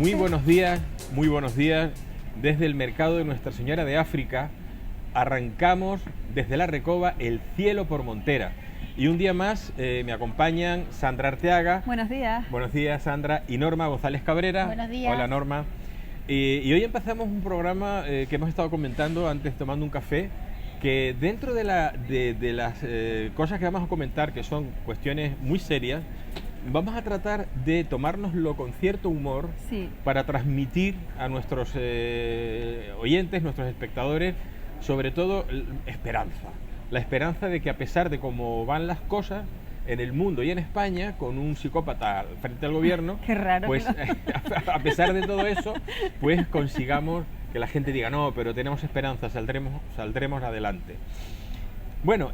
Muy buenos días. Desde el mercado de Nuestra Señora de África arrancamos desde La Recoba el cielo por Montera. Y un día más me acompañan Sandra Arteaga. Buenos días. Buenos días, Sandra. Y Norma González Cabrera. Buenos días. Hola, Norma. Y hoy empezamos un programa que hemos estado comentando antes tomando un café, que dentro de las cosas que vamos a comentar, que son cuestiones muy serias, vamos a tratar de tomárnoslo con cierto humor, sí, para transmitir a nuestros oyentes, nuestros espectadores, sobre todo esperanza. La esperanza de que, a pesar de cómo van las cosas en el mundo y en España, con un psicópata frente al gobierno, qué raro, pues a pesar de todo eso, pues consigamos que la gente diga, no, pero tenemos esperanza, saldremos adelante. Bueno,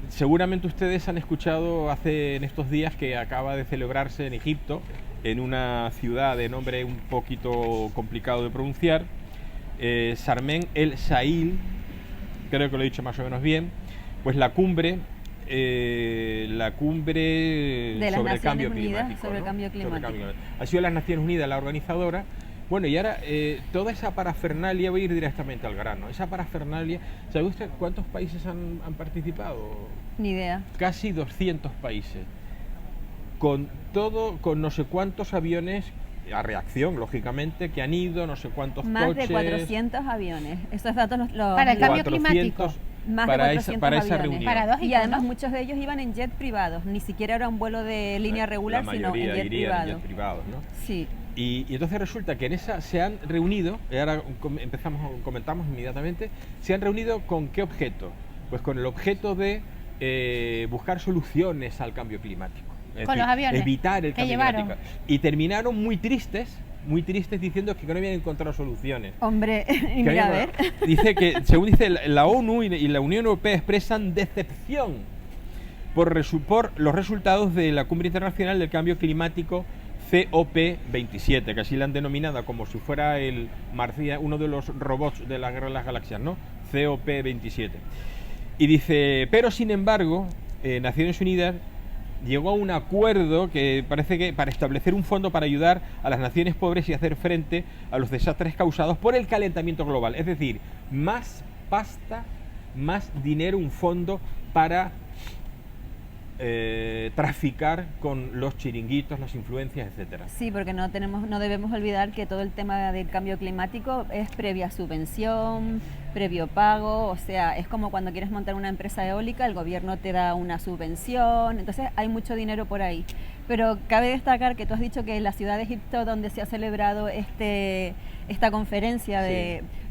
seguramente ustedes han escuchado en estos días que acaba de celebrarse en Egipto, en una ciudad de nombre un poquito complicado de pronunciar, Sharm el Sheikh, creo que lo he dicho más o menos bien, pues la cumbre de las sobre el cambio Naciones Unidas, climático, sobre el ¿no? cambio climático. Ha sido las Naciones Unidas la organizadora. Bueno, y ahora toda esa parafernalia, voy a ir directamente al grano, esa parafernalia, ¿sabe usted cuántos países han participado? Ni idea. Casi 200 países, con no sé cuántos aviones a reacción, lógicamente, que han ido, no sé cuántos más coches. Más de 400 aviones. Esos datos para el cambio climático. Más para de 400 para aviones. esa reunión. Paradójico, y además ¿no? muchos de ellos iban en jet privados, ni siquiera era un vuelo de línea regular, sino en jet privado. En jet privados, ¿no? Sí. Y entonces resulta que en esa se han reunido, y ahora comentamos inmediatamente, se han reunido ¿con qué objeto? Pues con el objeto de buscar soluciones al cambio climático. Es con decir, los aviones evitar el que cambio llevaron. climático. Y terminaron muy tristes diciendo que no habían encontrado soluciones. Hombre, y mira, a ver. Dice que, según dice la ONU y la Unión Europea, expresan decepción por los resultados de la Cumbre Internacional del Cambio Climático COP27, que así la han denominado, como si fuera uno de los robots de la Guerra de las Galaxias, ¿no? COP27. Y dice, pero sin embargo, Naciones Unidas llegó a un acuerdo que parece que para establecer un fondo para ayudar a las naciones pobres y hacer frente a los desastres causados por el calentamiento global. Es decir, más pasta, más dinero, un fondo para traficar con los chiringuitos, las influencias, etcétera. Sí, porque no debemos olvidar que todo el tema del cambio climático es previa subvención, previo pago, o sea, es como cuando quieres montar una empresa eólica, el gobierno te da una subvención, entonces hay mucho dinero por ahí. Pero cabe destacar que tú has dicho que la ciudad de Egipto, donde se ha celebrado esta conferencia,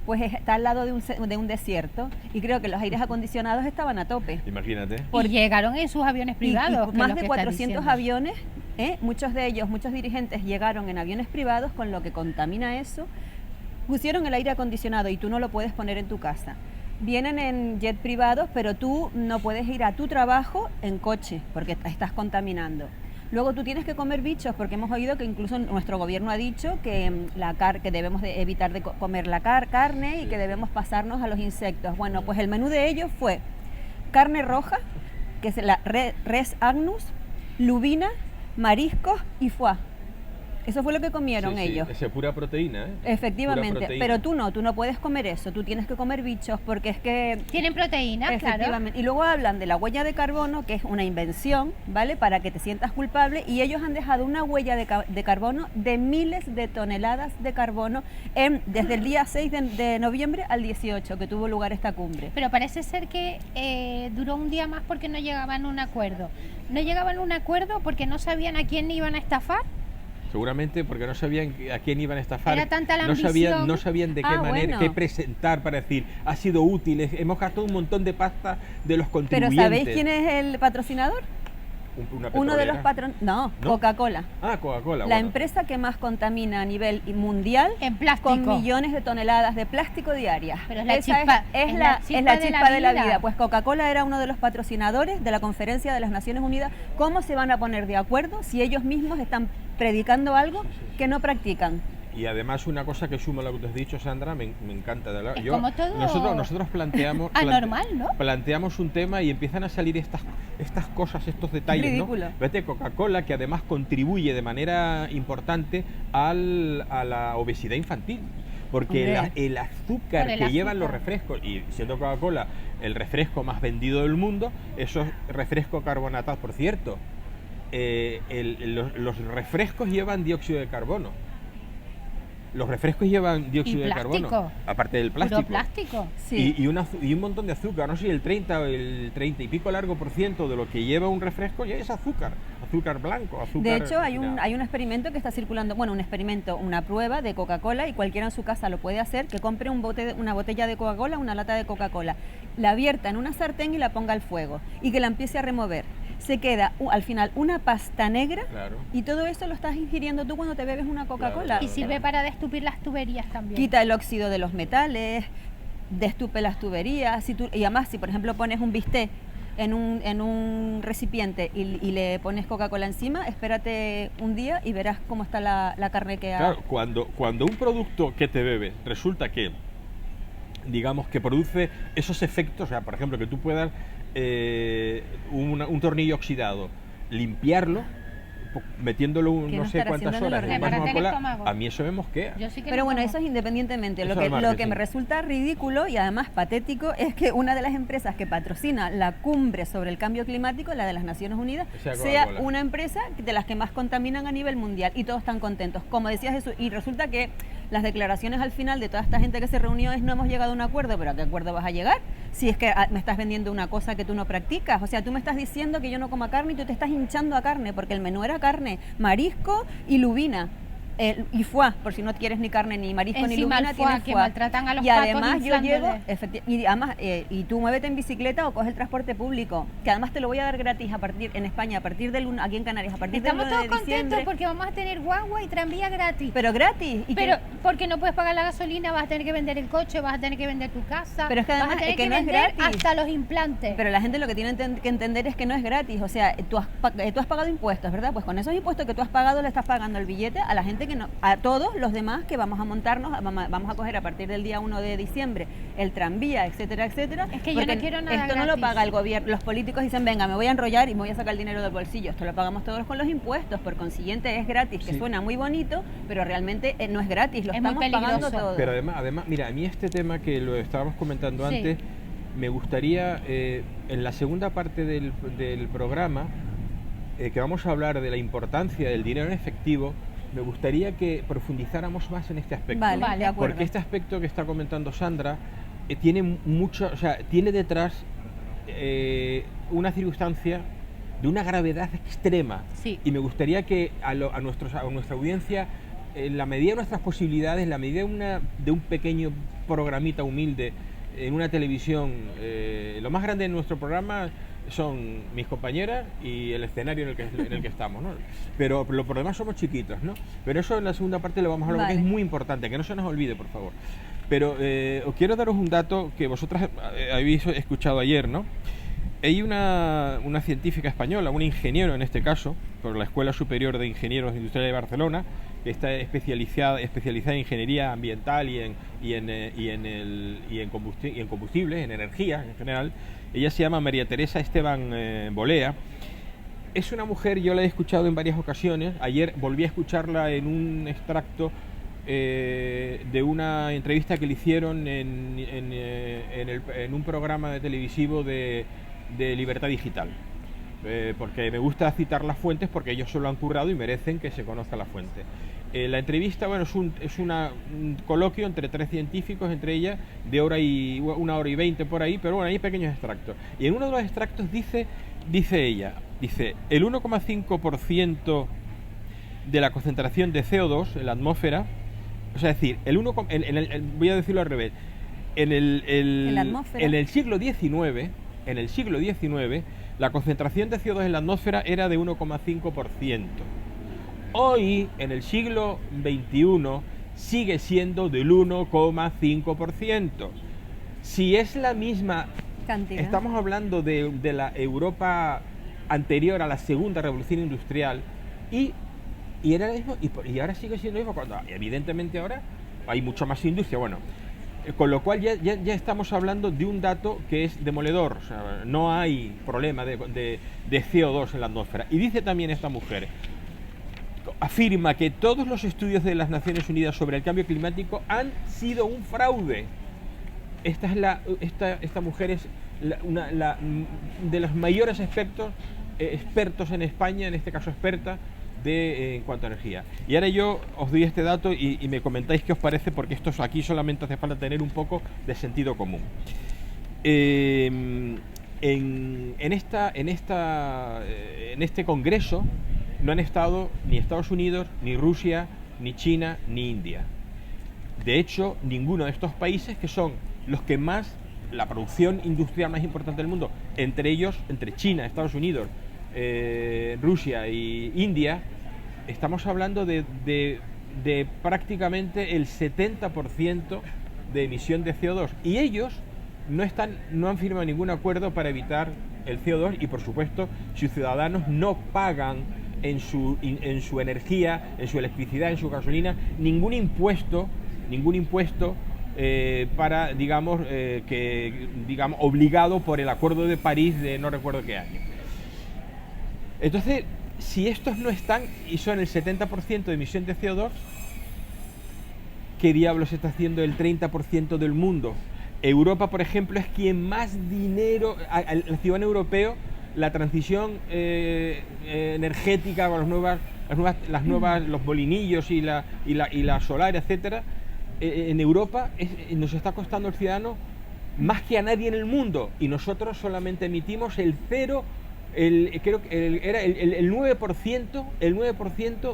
pues está al lado de un desierto, y creo que los aires acondicionados estaban a tope. Imagínate. Y llegaron en sus aviones privados. Y más de 400 aviones, muchos dirigentes llegaron en aviones privados, con lo que contamina eso. Pusieron el aire acondicionado y tú no lo puedes poner en tu casa. Vienen en jet privados, pero tú no puedes ir a tu trabajo en coche porque estás contaminando. Luego tú tienes que comer bichos, porque hemos oído que incluso nuestro gobierno ha dicho que que debemos evitar de comer la carne y que debemos pasarnos a los insectos. Bueno, pues el menú de ellos fue carne roja, que es la res agnus, lubina, mariscos y foie. Eso fue lo que comieron ellos. Es pura proteína, ¿eh? Efectivamente, proteína. Pero tú no puedes comer eso, tú tienes que comer bichos porque es que... Tienen proteína, efectivamente. claro. Y luego hablan de la huella de carbono, que es una invención, ¿vale? Para que te sientas culpable, y ellos han dejado una huella de carbono de miles de toneladas de carbono desde el día 6 de noviembre al 18, que tuvo lugar esta cumbre. Pero parece ser que duró un día más porque no llegaban a un acuerdo. No llegaban a un acuerdo porque no sabían a quién iban a estafar. Seguramente porque no sabían a quién iban a estafar. Era tanta la no sabían de qué manera, bueno, qué presentar para decir, ha sido útil, hemos gastado un montón de pasta de los contribuyentes. ¿Pero sabéis quién es el patrocinador? Uno de los ¿No? Coca-Cola. Ah, Coca-Cola. La empresa que más contamina a nivel mundial en plástico, con millones de toneladas de plástico diarias. Pero es la chispa de la vida. Pues Coca-Cola era uno de los patrocinadores de la conferencia de las Naciones Unidas. ¿Cómo se van a poner de acuerdo si ellos mismos están predicando algo que no practican? Y además una cosa que suma a lo que tú has dicho, Sandra, me encanta. De verdad. Es como todo Nosotros planteamos anormal, ¿no? planteamos un tema y empiezan a salir estas cosas, estos detalles, Ridículo. ¿no? Vete, Coca-Cola, que además contribuye de manera importante a la obesidad infantil. Porque Hombre. el azúcar Por el que llevan los azúcar. refrescos, y siendo Coca-Cola el refresco más vendido del mundo, esos refrescos carbonatados, por cierto, los refrescos llevan dióxido de carbono. Los refrescos llevan dióxido de plástico. carbono, aparte del plástico. Puro plástico. Sí. Y un montón de azúcar, no sé si el 30 o el 30 y pico largo por ciento de lo que lleva un refresco ya es azúcar blanco, azúcar. De hecho, hay un refinado. experimento que está circulando, bueno, una prueba de Coca-Cola, y cualquiera en su casa lo puede hacer, que compre una botella de Coca-Cola, una lata de Coca-Cola, la vierta en una sartén y la ponga al fuego, y que la empiece a remover. Se queda al final una pasta negra, Claro. y todo eso lo estás ingiriendo tú cuando te bebes una Coca-Cola. Claro, Y sirve para destupir las tuberías también. Quita el óxido de los metales, destupe las tuberías. Y además, si por ejemplo pones un bistec en un recipiente y le pones Coca-Cola encima, espérate un día y verás cómo está la carne que ha... Claro, cuando un producto que te bebes resulta que, digamos, que produce esos efectos, o sea, por ejemplo, que tú puedas un tornillo oxidado, limpiarlo, metiéndolo ¿Qué no no sé estará cuántas haciendo horas en el en una organismo? Coca-Cola, Para tener estómago. a mí eso me mosquea. Yo sí que Pero no bueno, como. eso es independientemente. Eso Lo es que marketing. me resulta ridículo y además patético es que una de las empresas que patrocina la cumbre sobre el cambio climático, la de las Naciones Unidas, Sea sea Coca-Cola. una empresa de las que más contaminan a nivel mundial, y todos están contentos. Como decía Jesús, y resulta que las declaraciones al final de toda esta gente que se reunió es: no hemos llegado a un acuerdo. ¿Pero a qué acuerdo vas a llegar? Si es que me estás vendiendo una cosa que tú no practicas. O sea, tú me estás diciendo que yo no coma carne y tú te estás hinchando a carne, porque el menú era carne, marisco y lubina. Y foie, por si no quieres ni carne, ni marisco, ni Encima lubina, el foie, tienes que foie. maltratan a los Y patos además yo llego, inflándole. y además, y tú muévete en bicicleta o coge el transporte público, que además te lo voy a dar gratis en España, a partir del 1, aquí en Canarias, a partir Estamos del 1 todos de contentos diciembre. porque vamos a tener guagua y tranvía gratis. Pero gratis. Pero porque no puedes pagar la gasolina, vas a tener que vender el coche, vas a tener que vender tu casa, Pero es que vas además a tener es que que no es vender gratis. hasta los implantes. Pero la gente lo que tiene que entender es que no es gratis. O sea, tú has pagado impuestos, ¿verdad? Pues con esos impuestos que tú has pagado le estás pagando el billete a la gente que no, a todos los demás que vamos a montarnos, vamos a coger a partir del día 1 de diciembre el tranvía, etcétera, etcétera. Es que yo porque no quiero nada esto no lo gratis. paga el gobierno. Los políticos dicen: venga, me voy a enrollar y me voy a sacar el dinero del bolsillo. Esto lo pagamos todos con los impuestos. Por consiguiente es gratis, que Sí. suena muy bonito, pero realmente no es gratis. Lo Es muy estamos pagando peligroso. todo. Pero además, mira, a mí este tema que lo estábamos comentando Sí. antes, me gustaría, en la segunda parte del programa, que vamos a hablar de la importancia del dinero en efectivo, me gustaría que profundizáramos más en este aspecto. Vale, de acuerdo. Porque este aspecto que está comentando Sandra tiene mucho, o sea, tiene detrás una circunstancia de una gravedad extrema. Sí. Y me gustaría que a nuestra audiencia, en la medida de nuestras posibilidades, en la medida de un pequeño programita humilde en una televisión, lo más grande de nuestro programa son mis compañeras y el escenario en el que estamos, ¿no? Pero por lo demás somos chiquitos, ¿no? Pero eso en la segunda parte lo vamos a hablar, Vale. porque es muy importante, que no se nos olvide, por favor. Pero os quiero daros un dato que vosotras habéis escuchado ayer, ¿no? Hay una científica española, un ingeniero en este caso, por la Escuela Superior de Ingenieros Industriales de Barcelona, que está especializada en ingeniería ambiental y en combustibles, en energía en general. Ella se llama María Teresa Esteban Bolea. Es una mujer, yo la he escuchado en varias ocasiones. Ayer volví a escucharla en un extracto de una entrevista que le hicieron en un programa televisivo de Libertad Digital. Porque me gusta citar las fuentes, porque ellos se lo han currado y merecen que se conozca la fuente. La entrevista, bueno, es un coloquio entre tres científicos, entre ellas de 1 hora y 20 por ahí, pero bueno, hay pequeños extractos. Y en uno de los extractos dice ella, el 1,5% de la concentración de CO2 en la atmósfera, o sea, es decir, voy a decirlo al revés, En la atmósfera. en el siglo XIX, la concentración de CO2 en la atmósfera era de 1,5%. Hoy, en el siglo XXI, sigue siendo del 1,5%. Si es la misma Cantidad. Estamos hablando de la Europa anterior a la Segunda Revolución Industrial, y Y era lo mismo, y ahora sigue siendo lo mismo, cuando evidentemente ahora hay mucho más industria. Bueno, con lo cual ya estamos hablando de un dato que es demoledor. O sea, no hay problema de CO2 en la atmósfera. Y dice también esta mujer, afirma que todos los estudios de las Naciones Unidas sobre el cambio climático han sido un fraude. Esta mujer es una de los mayores expertos en España, en este caso experta, en cuanto a energía. Y ahora yo os doy este dato y me comentáis qué os parece, porque esto aquí solamente hace falta tener un poco de sentido común. En este congreso no han estado ni Estados Unidos, ni Rusia, ni China, ni India. De hecho, ninguno de estos países, que son los que más, la producción industrial más importante del mundo, entre ellos, entre China, Estados Unidos, Rusia y India, estamos hablando de prácticamente el 70% de emisión de CO2, y ellos no han firmado ningún acuerdo para evitar el CO2, y por supuesto sus ciudadanos no pagan en su energía, en su electricidad, en su gasolina, ningún impuesto para, digamos, obligado por el Acuerdo de París de no recuerdo qué año. Entonces, si estos no están y son el 70% de emisión de CO2, ¿qué diablos está haciendo el 30% del mundo? Europa, por ejemplo, es quien más dinero, al ciudadano europeo, la transición energética con las nuevas, los molinillos y la solar, etcétera, en Europa nos está costando al ciudadano más que a nadie en el mundo, y nosotros solamente emitimos el 9%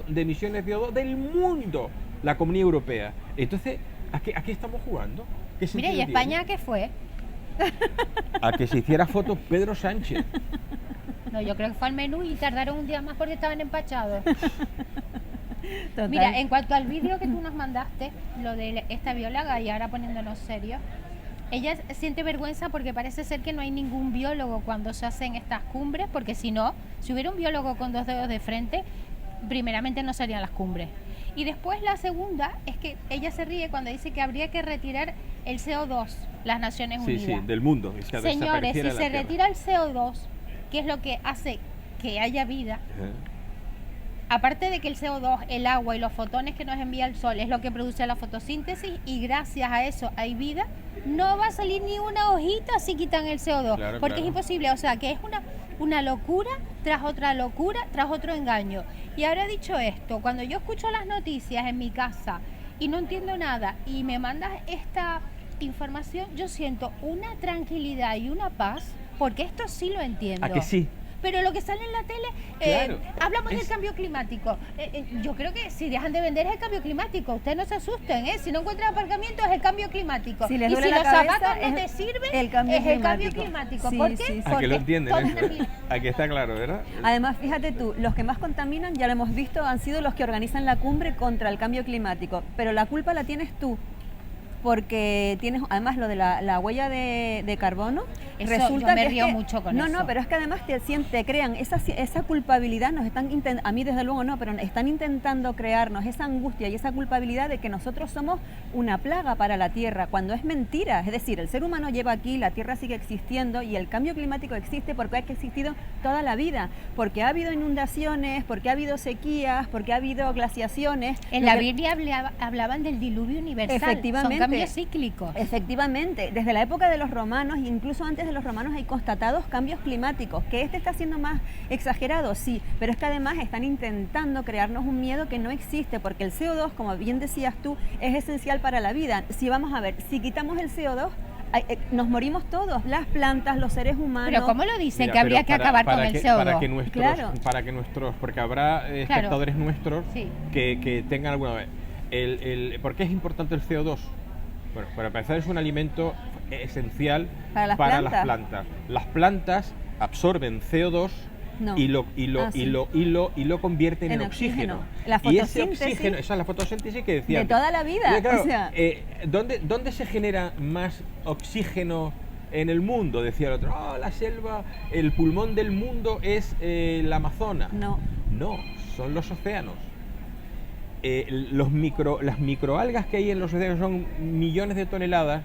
de emisiones de CO2 del mundo, la Comunidad Europea. Entonces, ¿a qué estamos jugando? Mira, ¿y España qué fue? A que se hiciera foto Pedro Sánchez. No, yo creo que fue al menú y tardaron un día más porque estaban empachados. Total. Mira, en cuanto al vídeo que tú nos mandaste, lo de esta bióloga, y ahora poniéndonos serios, ella siente vergüenza porque parece ser que no hay ningún biólogo cuando se hacen estas cumbres, porque si hubiera un biólogo con 2 dedos de frente, primeramente no serían las cumbres. Y después la segunda es que ella se ríe cuando dice que habría que retirar el CO2, las Naciones Unidas. Sí, del mundo. Señores, si se retira el CO2, ¿qué es lo que hace que haya vida? Aparte de que el CO2, el agua y los fotones que nos envía el sol es lo que produce la fotosíntesis, y gracias a eso hay vida, no va a salir ni una hojita si quitan el CO2, porque es imposible. O sea, que es una locura tras otra locura, tras otro engaño. Y ahora, dicho esto, cuando yo escucho las noticias en mi casa y no entiendo nada y me mandas esta información, yo siento una tranquilidad y una paz, porque esto sí lo entiendo. ¿A que sí? Pero lo que sale en la tele, claro, hablamos del cambio climático. Yo creo que si dejan de vender es el cambio climático. Ustedes no se asusten, si no encuentran aparcamiento es el cambio climático. Si y si los zapatos no te sirven, es el cambio climático. Sí, ¿Por qué? sí. A que lo entienden eso. Aquí está claro, ¿verdad? Además, fíjate tú, los que más contaminan, ya lo hemos visto, han sido los que organizan la cumbre contra el cambio climático. Pero la culpa la tienes tú, porque tienes además lo de la huella de carbono. Eso, resulta yo me que río mucho con eso. No, pero es que además te crean esa culpabilidad, a mí desde luego no, pero están intentando crearnos esa angustia y esa culpabilidad de que nosotros somos una plaga para la Tierra, cuando es mentira. Es decir, el ser humano lleva aquí, la Tierra sigue existiendo, y el cambio climático existe porque ha existido toda la vida, porque ha habido inundaciones, porque ha habido sequías, porque ha habido glaciaciones. En la Biblia hablaban del diluvio universal. Efectivamente. Son cambios cíclicos. Efectivamente, desde la época de los romanos, incluso antes de los romanos, hay constatados cambios climáticos. ¿Que está siendo más exagerado? Sí, pero es que además están intentando crearnos un miedo que no existe, porque el CO2, como bien decías tú, es esencial para la vida. Si vamos a ver, si quitamos el CO2, nos morimos todos, las plantas, los seres humanos. Pero ¿cómo lo dicen? Mira, que habría que acabar con el CO2. Para que nuestros, porque habrá espectadores nuestros que tengan alguna vez. ¿Por qué es importante el CO2? Bueno, para empezar, es un alimento esencial para las plantas. Las plantas absorben CO2 y lo convierten en oxígeno. La fotosíntesis, y ese oxígeno, esa es la fotosíntesis que decía de toda la vida. Claro, o sea, ¿dónde se genera más oxígeno en el mundo? Decía el otro, la selva, el pulmón del mundo es el Amazonas. No, son los océanos. las microalgas que hay en los océanos son millones de toneladas,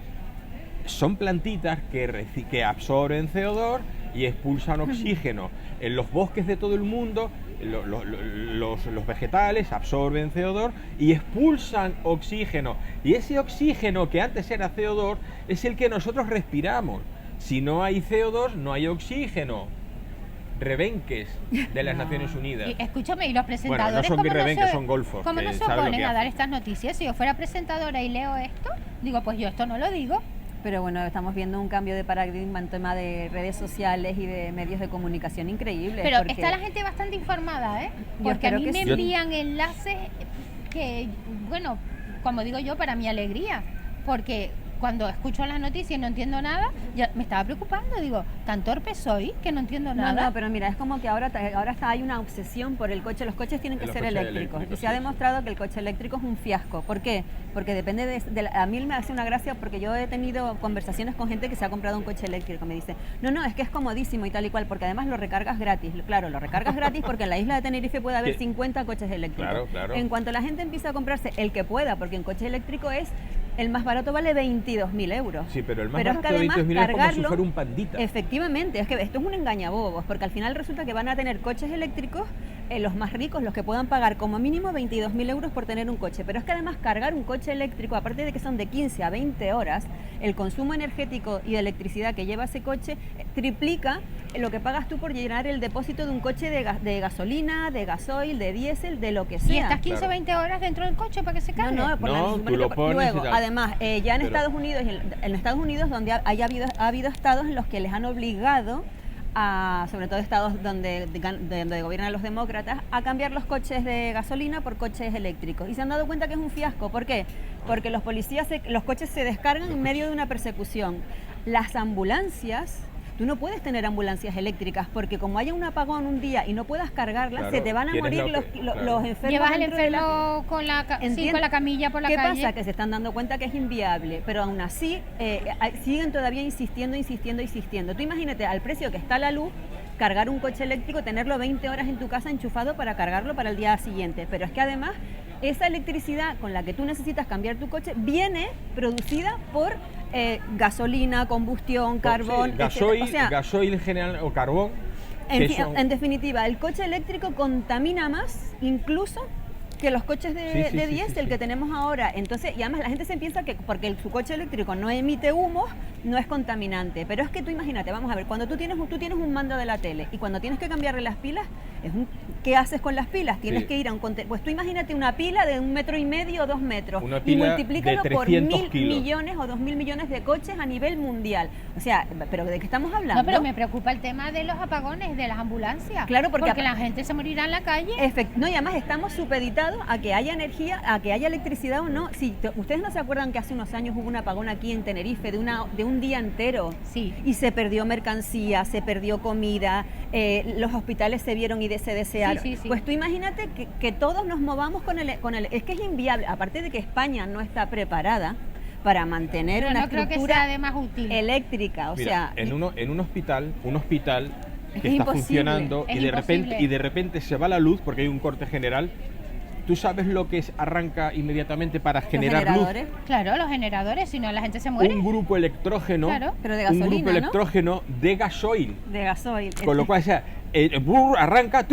son plantitas que absorben CO2 y expulsan oxígeno. En los bosques de todo el mundo, los vegetales absorben CO2 y expulsan oxígeno. Y ese oxígeno que antes era CO2 es el que nosotros respiramos. Si no hay CO2, no hay oxígeno. Rebenques de las Naciones Unidas. Y, escúchame, y los presentadores, bueno, no son rebenques, son golfos. ¿Cómo no se oponen a dar estas noticias? Si yo fuera presentadora y leo esto, digo, pues yo esto no lo digo. Pero bueno, estamos viendo un cambio de paradigma en tema de redes sociales y de medios de comunicación increíble. Pero está la gente bastante informada, ¿eh? Porque a mí me envían enlaces que, bueno, como digo yo, para mi alegría, porque cuando escucho las noticias y no entiendo nada, ya me estaba preocupando, digo, tan torpe soy que no entiendo nada. No, pero mira, es como que ahora hay una obsesión por el coche. Los coches tienen que ser eléctricos. Y se ha demostrado que el coche eléctrico es un fiasco. ¿Por qué? Porque depende a mí me hace una gracia porque yo he tenido conversaciones con gente que se ha comprado un coche eléctrico. Me dice, no, es que es comodísimo y tal y cual, porque además lo recargas gratis. Claro, lo recargas gratis porque en la isla de Tenerife puede haber 50 coches eléctricos. Claro. En cuanto la gente empieza a comprarse el que pueda, porque en coche eléctrico el más barato vale 22.000 euros. Sí, pero el más barato de 22.000 es como si fuera un Pandita. Efectivamente, es que esto es un engañabobos, porque al final resulta que van a tener coches eléctricos, los más ricos, los que puedan pagar como mínimo 22.000 euros por tener un coche. Pero es que además cargar un coche eléctrico, aparte de que son de 15 a 20 horas, el consumo energético y de electricidad que lleva ese coche triplica lo que pagas tú por llenar el depósito de un coche de gasolina, de gasoil, de diésel, de lo que sea. ¿Y estas 15 o 20 horas dentro del coche para que se cargue? No, tú lo pones luego, además, ya en Estados Unidos, donde ha habido estados en los que les han obligado sobre todo estados donde gobiernan los demócratas, a cambiar los coches de gasolina por coches eléctricos. Y se han dado cuenta que es un fiasco. ¿Por qué? Porque los coches se descargan en medio de una persecución. Las ambulancias... Tú no puedes tener ambulancias eléctricas porque como haya un apagón un día y no puedas cargarlas, se te van a morir los enfermos. Llevas al enfermo con la camilla por la calle. ¿Qué pasa? Que se están dando cuenta que es inviable, pero aún así siguen todavía insistiendo. Tú imagínate, al precio que está la luz, cargar un coche eléctrico, tenerlo 20 horas en tu casa enchufado para cargarlo para el día siguiente. Pero es que además esa electricidad con la que tú necesitas cambiar tu coche viene producida por gasolina, combustión, carbón, gasoil en general o carbón. En definitiva, el coche eléctrico contamina más incluso que los coches de diésel que tenemos ahora. Entonces, y además la gente se piensa que porque su coche eléctrico no emite humos, no es contaminante. Pero es que tú imagínate, vamos a ver, cuando tú tienes un mando de la tele y cuando tienes que cambiarle las pilas, ¿qué haces con las pilas? Tienes que ir a pues tú imagínate una pila de 1,5 metros o 2 metros y multiplícalo por 1.000 millones o 2.000 millones de coches a nivel mundial. O sea, ¿pero de qué estamos hablando? No, pero me preocupa el tema de los apagones, de las ambulancias. Claro, porque la gente se morirá en la calle. No, y además estamos supeditados a que haya energía, a que haya electricidad o no. Si ustedes no se acuerdan que hace unos años hubo un apagón aquí en Tenerife de un día entero. Sí. Y se perdió mercancía, se perdió comida, los hospitales se vieron y se desearon. Sí. Pues tú imagínate que todos nos movamos con el... Es que es inviable, aparte de que España no está preparada para mantener una estructura eléctrica. O sea, en un hospital que está funcionando y de repente se va la luz porque hay un corte general. ¿Tú sabes lo que arranca inmediatamente para generar luz? Claro, los generadores, si no la gente se muere. Un grupo electrógeno, pero de gasolina, un grupo electrógeno de gasoil. De gasoil. Con lo cual, arranca,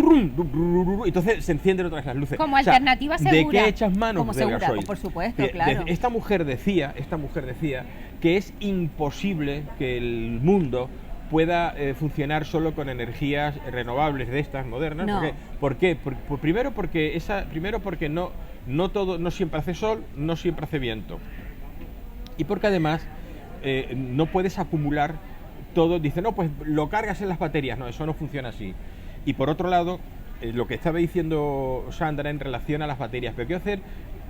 entonces se encienden otras las luces. Como alternativa segura. ¿De qué echas manos como del segura, gasoil? por supuesto, claro. Esta mujer decía que es imposible que el mundo pueda funcionar solo con energías renovables de estas modernas. No. ¿Por qué? Primero porque no siempre hace sol, no siempre hace viento. Y porque además no puedes acumular todo. Dice, no, pues lo cargas en las baterías. No, eso no funciona así. Y por otro lado, lo que estaba diciendo Sandra en relación a las baterías, pero quiero hacer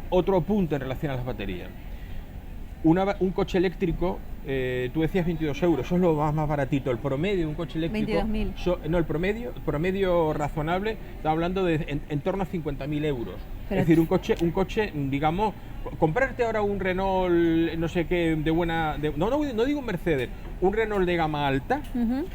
otro punto en relación a las baterías. Un coche eléctrico, tú decías 22 euros, eso es lo más baratito. El promedio de un coche eléctrico... 22.000. El promedio razonable, está hablando de en torno a 50.000 euros. Pero es decir, un coche, digamos, comprarte ahora un Renault, no sé qué, de buena... no digo un Mercedes, un Renault de gama alta, Ujú.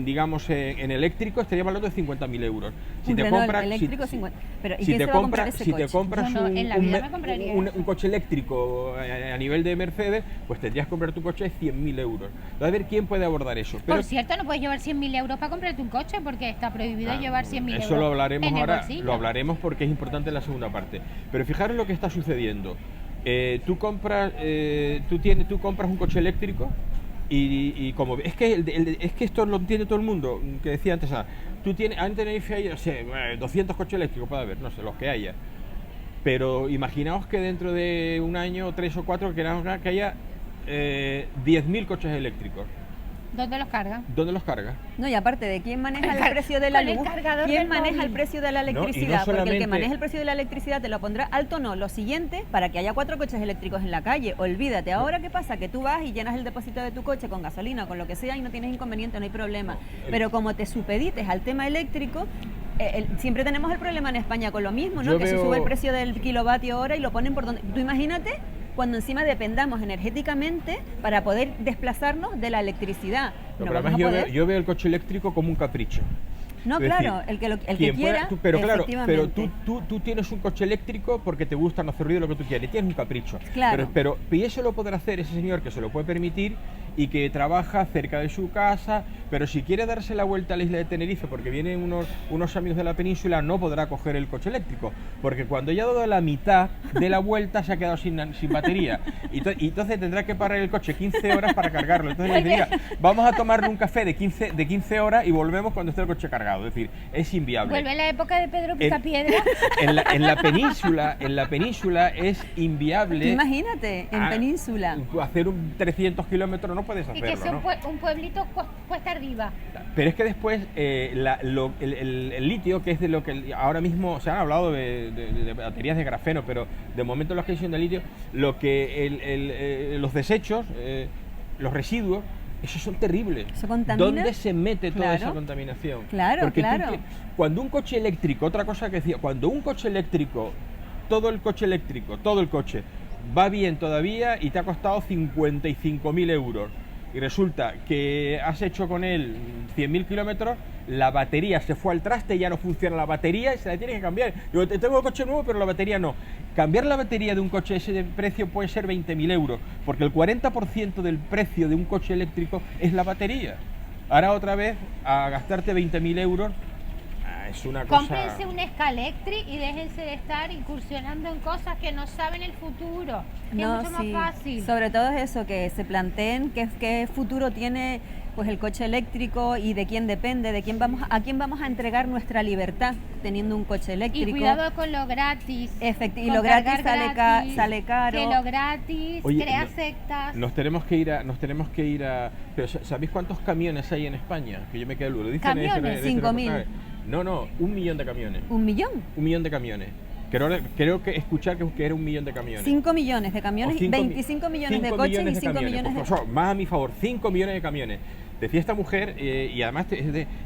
digamos, en eléctrico, estaría hablando de 50.000 euros. Si Un te Renault compras... eléctrico 50. Pero, ¿y Si quién te, se va a comprar ese si te coche? compras Yo no, en la vida me compraría eso. un coche eléctrico a nivel de Mercedes, pues tendrías que comprar tu coche de 100.000 euros. A ver quién puede abordar eso. Pero, Por cierto, no puedes llevar 100.000 euros para comprarte un coche porque está prohibido llevar 100.000 euros. eso lo hablaremos en el ahora, bolsillo. lo hablaremos porque es importante en la segunda parte. Pero fijaros lo que está sucediendo. Tú compras un coche eléctrico y como es que es que esto lo entiende todo el mundo, que decía antes, antes en Tenerife hay, no sé, 200 coches eléctricos, puede haber, no sé, los que haya. Pero imaginaos que dentro de un año, 3 o 4, que haya 10.000 coches eléctricos. ¿Dónde los cargan? ¿Dónde los cargas? No, y aparte de quién maneja el precio de la Con el luz, cargador quién del maneja móvil. el precio de la No, y no electricidad, porque el que solamente- maneja el precio de la electricidad te lo pondrá alto. No, lo siguiente, para que haya 4 coches eléctricos en la calle, olvídate. Ahora, ¿qué pasa? Que tú vas y llenas el depósito de tu coche con gasolina o con lo que sea y no tienes inconveniente, no hay problema. No, Pero como te supedites al tema eléctrico, siempre tenemos el problema en España con lo mismo, ¿no? Yo Que se veo- sube el precio del kilovatio hora y lo ponen por donde... Tú imagínate cuando encima dependamos energéticamente para poder desplazarnos de la electricidad. No, No pero vamos además a poder. yo veo el coche eléctrico como un capricho. No, Es claro, decir, el que quien pueda- quiera, pero claro, pero efectivamente. tú tienes un coche eléctrico porque te gusta, no hacer ruido, lo que tú quieres, tienes un capricho. Claro. Y eso lo podrá hacer ese señor que se lo puede permitir y que trabaja cerca de su casa, pero si quiere darse la vuelta a la isla de Tenerife porque vienen unos amigos de la península, no podrá coger el coche eléctrico, porque cuando ya ha dado la mitad de la vuelta se ha quedado sin batería. Y entonces tendrá que parar el coche 15 horas para cargarlo. Entonces le diría, vamos a tomarle un café de 15 horas y volvemos cuando esté el coche cargado. Es decir, es inviable. Vuelve la época de Pedro Picapiedra. En la península es inviable. Imagínate, en Península. Hacer un 300 kilómetros no puedes Y que hacerlo, sea ¿no? un pueblito cuesta arriba. Pero es que después el litio, que es de lo que ahora mismo se han hablado de baterías de grafeno, pero de momento los que dicen de litio, los desechos, los residuos, esos son terribles. ¿Eso contamina? ¿Dónde se mete toda Claro. esa contaminación? Claro, Porque claro. cuando un coche eléctrico, otra cosa que decía, cuando un coche eléctrico, todo el coche, va bien todavía y te ha costado 55.000 euros, y resulta que has hecho con él 100.000 kilómetros, la batería se fue al traste, ya no funciona la batería y se la tienes que cambiar. Digo, tengo el coche nuevo, pero la batería no. Cambiar la batería de un coche de ese precio puede ser 20.000 euros, porque el 40% del precio de un coche eléctrico es la batería. Ahora otra vez a gastarte 20.000 euros, es una cosa... Cómprense un Scalectric y déjense de estar incursionando en cosas que no saben el futuro. Que es mucho más fácil. Sobre todo es eso, que se planteen qué futuro tiene pues el coche eléctrico y de quién depende, a quién vamos a entregar nuestra libertad teniendo un coche eléctrico. Y cuidado con lo gratis. Y con lo gratis cargar sale caro. Que lo gratis Oye, crea sectas. Nos tenemos que ir a... Pero ¿sabéis cuántos camiones hay en España? Que yo me quedé duro. Dicen en ¿Camiones? 5.000. reportaje. No, 1 millón de camiones. ¿1 millón? 1 millón de camiones. Creo que escuchar que era 1 millón de camiones. 5 millones de camiones, O 5 25 millones de 5 coches y millones 5 camiones. millones de... Por favor, más a mi favor, 5 millones de camiones. Decía esta mujer, y además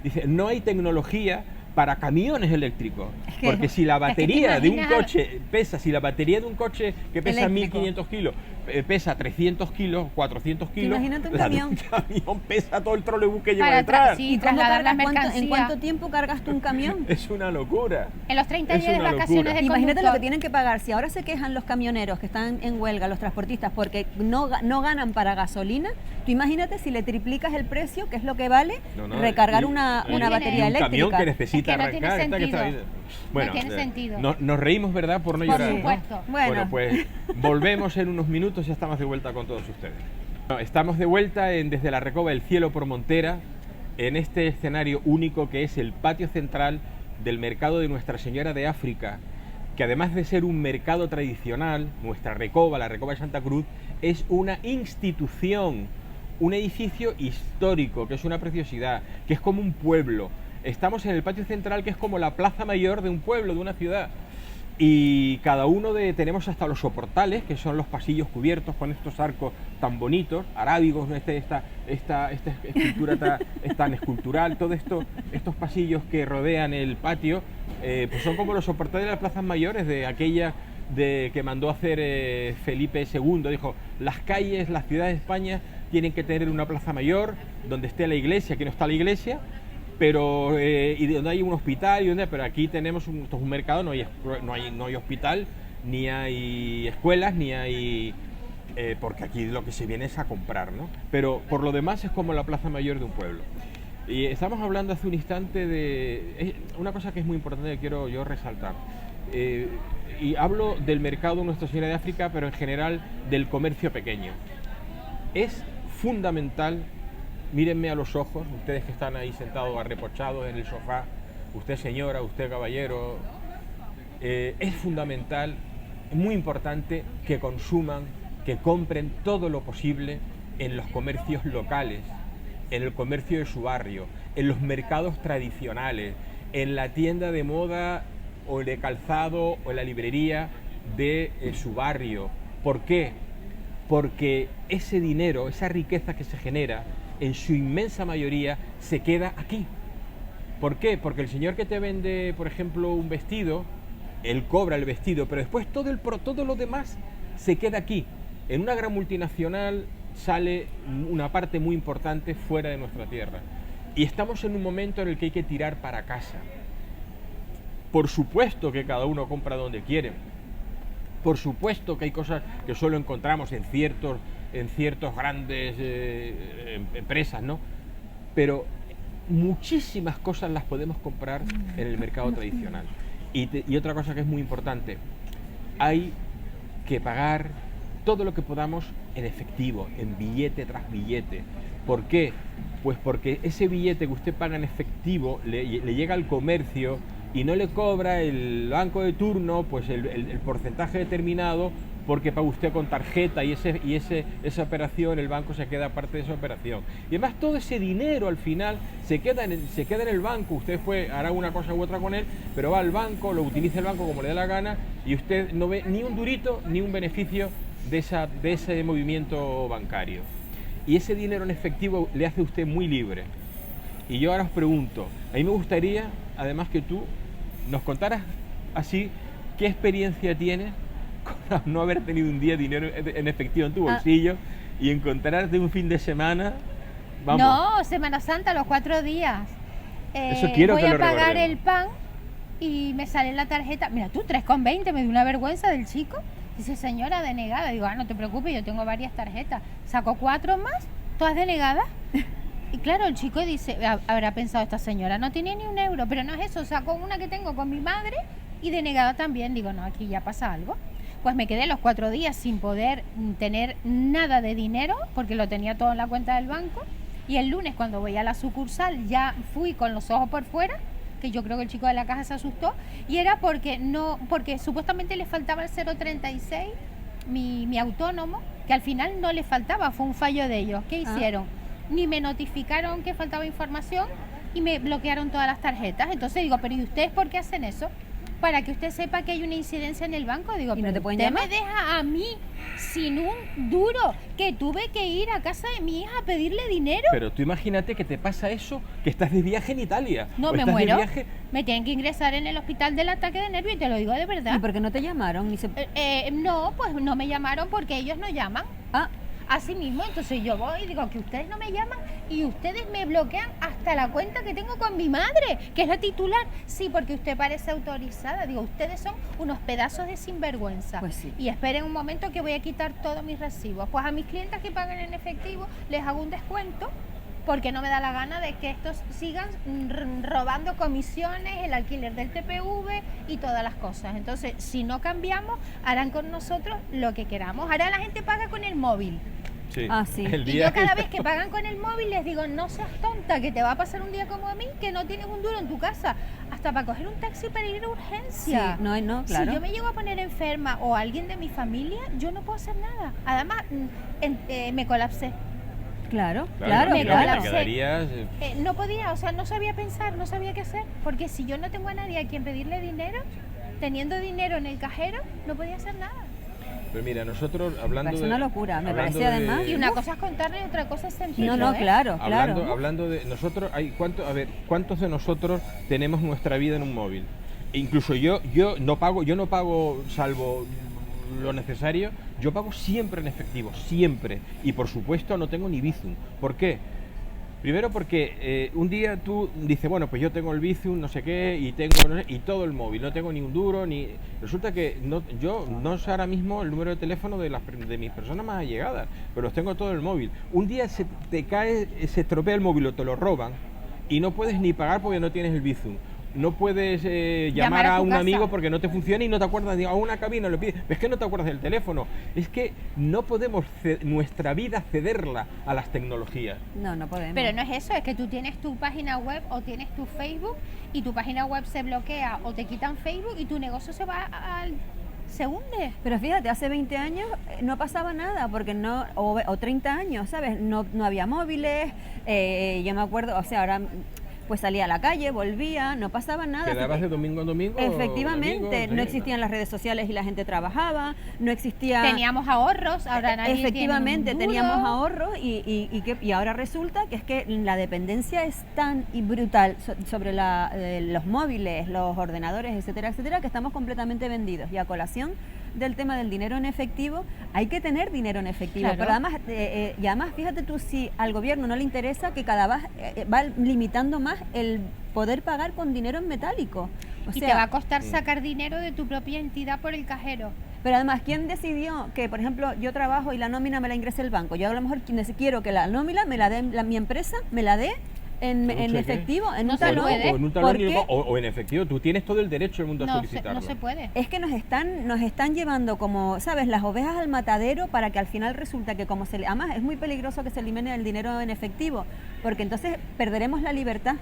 dice, no hay tecnología para camiones eléctricos. Es que- Porque si la es que te batería de un imaginas- coche si la batería de un coche que pesa Eléctrico. 1.500 kilos, pesa 300 kilos, 400 kilos, Imagínate un la de camión. camión pesa todo el trolebús que lleva Para detrás. sí. ¿Y cómo trasladar la cargas? ¿En mercancía. cuánto tiempo cargas tú un camión? Es una locura. En los 30 Es días de una vacaciones locura. del Imagínate lo que conductor. tienen que pagar. Si ahora se quejan los camioneros que están en huelga, los transportistas, porque no ganan para gasolina, tú imagínate si le triplicas el precio, que es lo que vale recargar una batería un camión eléctrica. que necesita Es que no tiene arrancar. sentido. Bueno, No tiene sentido. Nos reímos, ¿verdad? Por no Por llorar, ¿no? supuesto. Bueno. Pues volvemos en unos minutos y ya estamos de vuelta con todos ustedes. Estamos de vuelta desde la Recoba del Cielo por Montera, en este escenario único que es el patio central del mercado de Nuestra Señora de África, que además de ser un mercado tradicional, nuestra Recoba, la Recoba de Santa Cruz, es una institución, un edificio histórico, que es una preciosidad, que es como un pueblo. Estamos en el patio central, que es como la plaza mayor de un pueblo, de una ciudad. Y cada uno tenemos hasta los soportales, que son los pasillos cubiertos con estos arcos tan bonitos, arábigos, ¿no? esta escultura tan escultural, todo esto, estos pasillos que rodean el patio, pues son como los soportales de las plazas mayores de aquellas que mandó hacer Felipe II. Dijo, las calles, las ciudades de España tienen que tener una plaza mayor donde esté la iglesia, que no está la iglesia, pero y donde hay un hospital, pero aquí tenemos esto es un mercado, no hay hospital, ni hay escuelas, ni hay... porque aquí lo que se viene es a comprar, ¿no? Pero por lo demás es como la plaza mayor de un pueblo. Y estamos hablando hace un instante de una cosa que es muy importante que quiero yo resaltar. Y hablo del mercado Nuestra Señora de África, pero en general del comercio pequeño. Es fundamental, mírenme a los ojos, ustedes que están ahí sentados arrepochados en el sofá, usted señora, usted caballero, es fundamental, muy importante que consuman, que compren todo lo posible en los comercios locales, en el comercio de su barrio, en los mercados tradicionales, en la tienda de moda o de calzado o en la librería de su barrio. ¿Por qué? Porque ese dinero, esa riqueza que se genera, en su inmensa mayoría se queda aquí. ¿Por qué? Porque el señor que te vende, por ejemplo, un vestido, él cobra el vestido, pero después todo lo demás se queda aquí. En una gran multinacional sale una parte muy importante fuera de nuestra tierra. Y estamos en un momento en el que hay que tirar para casa. Por supuesto que cada uno compra donde quiere. Por supuesto que hay cosas que solo encontramos en ciertos grandes empresas, ¿no? Pero muchísimas cosas las podemos comprar en el mercado tradicional. Y otra cosa que es muy importante, hay que pagar todo lo que podamos en efectivo, en billete tras billete. ¿Por qué? Pues porque ese billete que usted paga en efectivo le llega al comercio y no le cobra el banco de turno pues el porcentaje determinado, porque paga usted con tarjeta y esa operación, el banco se queda parte de esa operación. Y además todo ese dinero al final se queda en el banco. Usted hará una cosa u otra con él, pero va al banco, lo utiliza el banco como le da la gana y usted no ve ni un durito ni un beneficio de ese movimiento bancario. Y ese dinero en efectivo le hace a usted muy libre. Y yo ahora os pregunto, a mí me gustaría, además, que tú nos contaras así qué experiencia tienes con no haber tenido un día dinero en efectivo en tu bolsillo y encontrarte un fin de semana. Vamos. No, Semana Santa, los 4 días. Eso quiero voy que a lo pagar recordemos. el pan y me sale en la tarjeta. Mira tú, 3,20, me dio una vergüenza del chico. Dice, señora, denegada. Digo, no te preocupes, yo tengo varias tarjetas. Saco 4 más, todas denegadas. Y claro, el chico dice, habrá pensado, esta señora no tiene ni un euro, pero no es eso, saco una que tengo con mi madre y denegada también. Digo, no, aquí ya pasa algo. Pues me quedé los 4 días sin poder tener nada de dinero, porque lo tenía todo en la cuenta del banco. Y el lunes, cuando voy a la sucursal, ya fui con los ojos por fuera, que yo creo que el chico de la caja se asustó, y era porque supuestamente le faltaba el 0,36, mi autónomo, que al final no le faltaba, fue un fallo de ellos. ¿Qué hicieron? Ni me notificaron que faltaba información y me bloquearon todas las tarjetas. Entonces digo, pero ¿y ustedes por qué hacen eso? Para que usted sepa que hay una incidencia en el banco. Digo, ¿Y no pero te pueden usted llamar? me deja a mí sin un duro, que tuve que ir a casa de mi hija a pedirle dinero. Pero tú imagínate que te pasa eso, que estás de viaje en Italia. No, o me estás de muero. viaje- Me tienen que ingresar en el hospital del ataque de nervio y te lo digo de verdad. ¿Y por qué no te llamaron? Ni se... No, pues no me llamaron porque ellos no llaman. Ah, Así mismo, entonces yo voy y digo que ustedes no me llaman y ustedes me bloquean hasta la cuenta que tengo con mi madre, que es la titular. Sí, porque usted parece autorizada. Digo, ustedes son unos pedazos de sinvergüenza. Pues sí. Y esperen un momento que voy a quitar todos mis recibos. Pues a mis clientes que pagan en efectivo les hago un descuento, porque no me da la gana de que estos sigan robando comisiones, el alquiler del TPV y todas las cosas. Entonces, si no cambiamos, harán con nosotros lo que queramos. Ahora la gente paga con el móvil. Sí. Ah, sí. El Y día yo cada vez que pagan con el móvil les digo, no seas tonta, que te va a pasar un día como a mí, que no tienes un duro en tu casa, hasta para coger un taxi para ir a urgencia. Sí, no, claro. Si yo me llego a poner enferma o alguien de mi familia, yo no puedo hacer nada. Además, me colapsé. Claro, Claro, claro, me claro, claro. te colapsé. quedarías, No podía, o sea, no sabía pensar, no sabía qué hacer, porque si yo no tengo a nadie a quien pedirle dinero, teniendo dinero en el cajero, no podía hacer nada. Pero mira, nosotros hablando Parece de... una locura, me hablando parece además. Y una cosa es contarle y otra cosa es sentirlo. No, ¿eh? claro, Hablando, claro. hablando de nosotros, ¿cuántos de nosotros tenemos nuestra vida en un móvil? Incluso yo no pago salvo lo necesario, yo pago siempre en efectivo, siempre. Y por supuesto no tengo ni Bizum. ¿Por qué? Primero porque un día tú dices, bueno, pues yo tengo el Bizum, no sé qué, y tengo y todo el móvil, no tengo ni un duro, ni... Resulta que yo no sé ahora mismo el número de teléfono de mis personas más allegadas, pero los tengo todo en el móvil. Un día se te cae, se estropea el móvil o te lo roban y no puedes ni pagar porque no tienes el Bizum. No puedes llamar a un amigo porque no te funciona y no te acuerdas de a una cabina, le pides, es que no te acuerdas del teléfono. Es que no podemos nuestra vida cederla a las tecnologías. No podemos. Pero no es eso, es que tú tienes tu página web o tienes tu Facebook y tu página web se bloquea o te quitan Facebook y tu negocio se hunde. Pero fíjate, hace 20 años no pasaba nada, porque o 30 años, ¿sabes? No había móviles, yo me acuerdo, o sea, ahora... pues salía a la calle, volvía, no pasaba nada. ¿Quedabas de domingo en domingo? Efectivamente, domingo, no existían las redes sociales y la gente trabajaba, no existía... Teníamos ahorros, ahora nadie Efectivamente, tiene un duro. teníamos ahorros y ahora resulta que es que la dependencia es tan y brutal sobre los móviles, los ordenadores, etcétera, etcétera, que estamos completamente vendidos. Y a colación del tema del dinero en efectivo, hay que tener dinero en efectivo, Claro. pero además, y además fíjate tú, si al gobierno no le interesa que cada vez va limitando más el poder pagar con dinero en metálico. O Y sea, te va a costar sacar dinero de tu propia entidad por el cajero. pero además, ¿quién decidió que, por ejemplo, yo trabajo y la nómina me la ingrese el banco? Yo a lo mejor quiero que la nómina me la dé mi empresa, me la dé en cheque? efectivo, en No un se talón. puede. O en un talón porque o en efectivo. Tú tienes todo el derecho del mundo a No solicitarlo. se puede. es que nos están llevando como, ¿sabes?, las ovejas al matadero, para que al final resulta que como además es muy peligroso que se elimine el dinero en efectivo, porque entonces perderemos la libertad.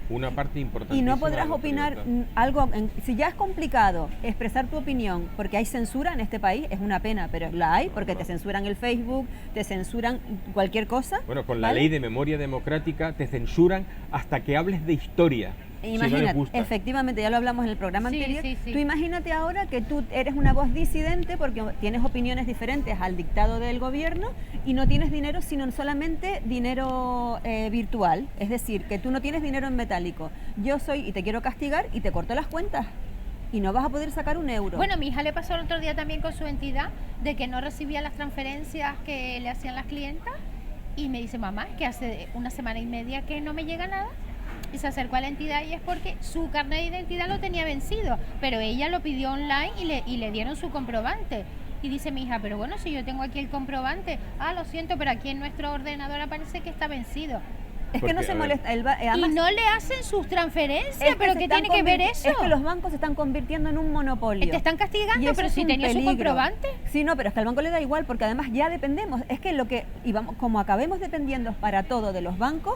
Una parte importante. Y no podrás opinar algo, si ya es complicado expresar tu opinión, porque hay censura en este país, es una pena, pero la hay, porque te censuran el Facebook, te censuran cualquier cosa. Bueno, con la ¿vale? ley de memoria democrática te censuran hasta que hables de historia. Si no les Imagínate, gusta. efectivamente, ya lo hablamos en el programa Sí, anterior. sí, sí. Tú imagínate ahora que tú eres una voz disidente porque tienes opiniones diferentes al dictado del gobierno y no tienes dinero, sino solamente dinero virtual. Es decir, que tú no tienes dinero en metálico. Yo soy y te quiero castigar y te corto las cuentas y no vas a poder sacar un euro. Bueno, a mi hija le pasó el otro día también con su entidad de que no recibía las transferencias que le hacían las clientas y me dice, mamá, que hace una semana y media que no me llega nada. Y se acercó a la entidad y es porque su carnet de identidad lo tenía vencido, pero ella lo pidió online y le dieron su comprobante. Y dice mi hija, pero bueno, si yo tengo aquí el comprobante, lo siento, pero aquí en nuestro ordenador aparece que está vencido. es que porque, no se a ver, molesta. Y Además, no le hacen sus transferencias, es que pero se ¿qué están tiene que ver eso? Es que los bancos se están convirtiendo en un monopolio. Te están castigando, Y eso pero es si un tenía su peligro. comprobante. Sí, no, pero es que al banco le da igual, porque además ya dependemos. Es que como acabemos dependiendo para todo de los bancos,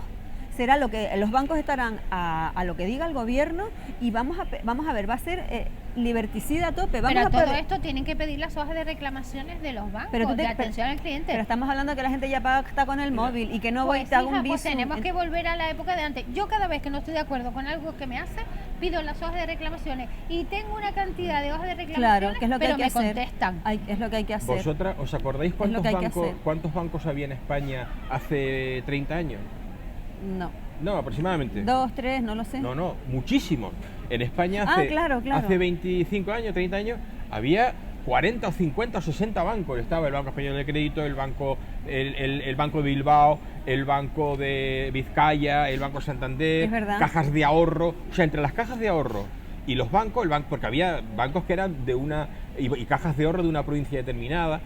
será lo que los bancos estarán a lo que diga el gobierno y vamos a ver, va a ser liberticida a tope. Vamos Pero a todo poder- esto tienen que pedir las hojas de reclamaciones de los bancos, Pero tú de atención al cliente. Pero estamos hablando que la gente ya paga, está con el móvil y que no voy y Pues, te hago hija, un pues Bizum. tenemos que volver a la época de antes. Yo cada vez que no estoy de acuerdo con algo que me hace, pido las hojas de reclamaciones y tengo una cantidad de hojas de reclamaciones, Claro, que es lo que pero hay que me hacer. contestan. Es lo que hay que hacer. ¿Vosotras os acordáis lo que hay que hacer. cuántos bancos había en España hace 30 años? No. No, aproximadamente. 2, 3, no lo sé. No, muchísimos. En España Claro. hace 25 años, 30 años, había 40 o 50 o 60 bancos. Estaba el Banco Español de Crédito, el Banco de Bilbao, el Banco de Vizcaya, el Banco Santander, Es verdad. cajas de ahorro. O sea, entre las cajas de ahorro y los bancos, porque había bancos que eran y cajas de ahorro de una provincia determinada,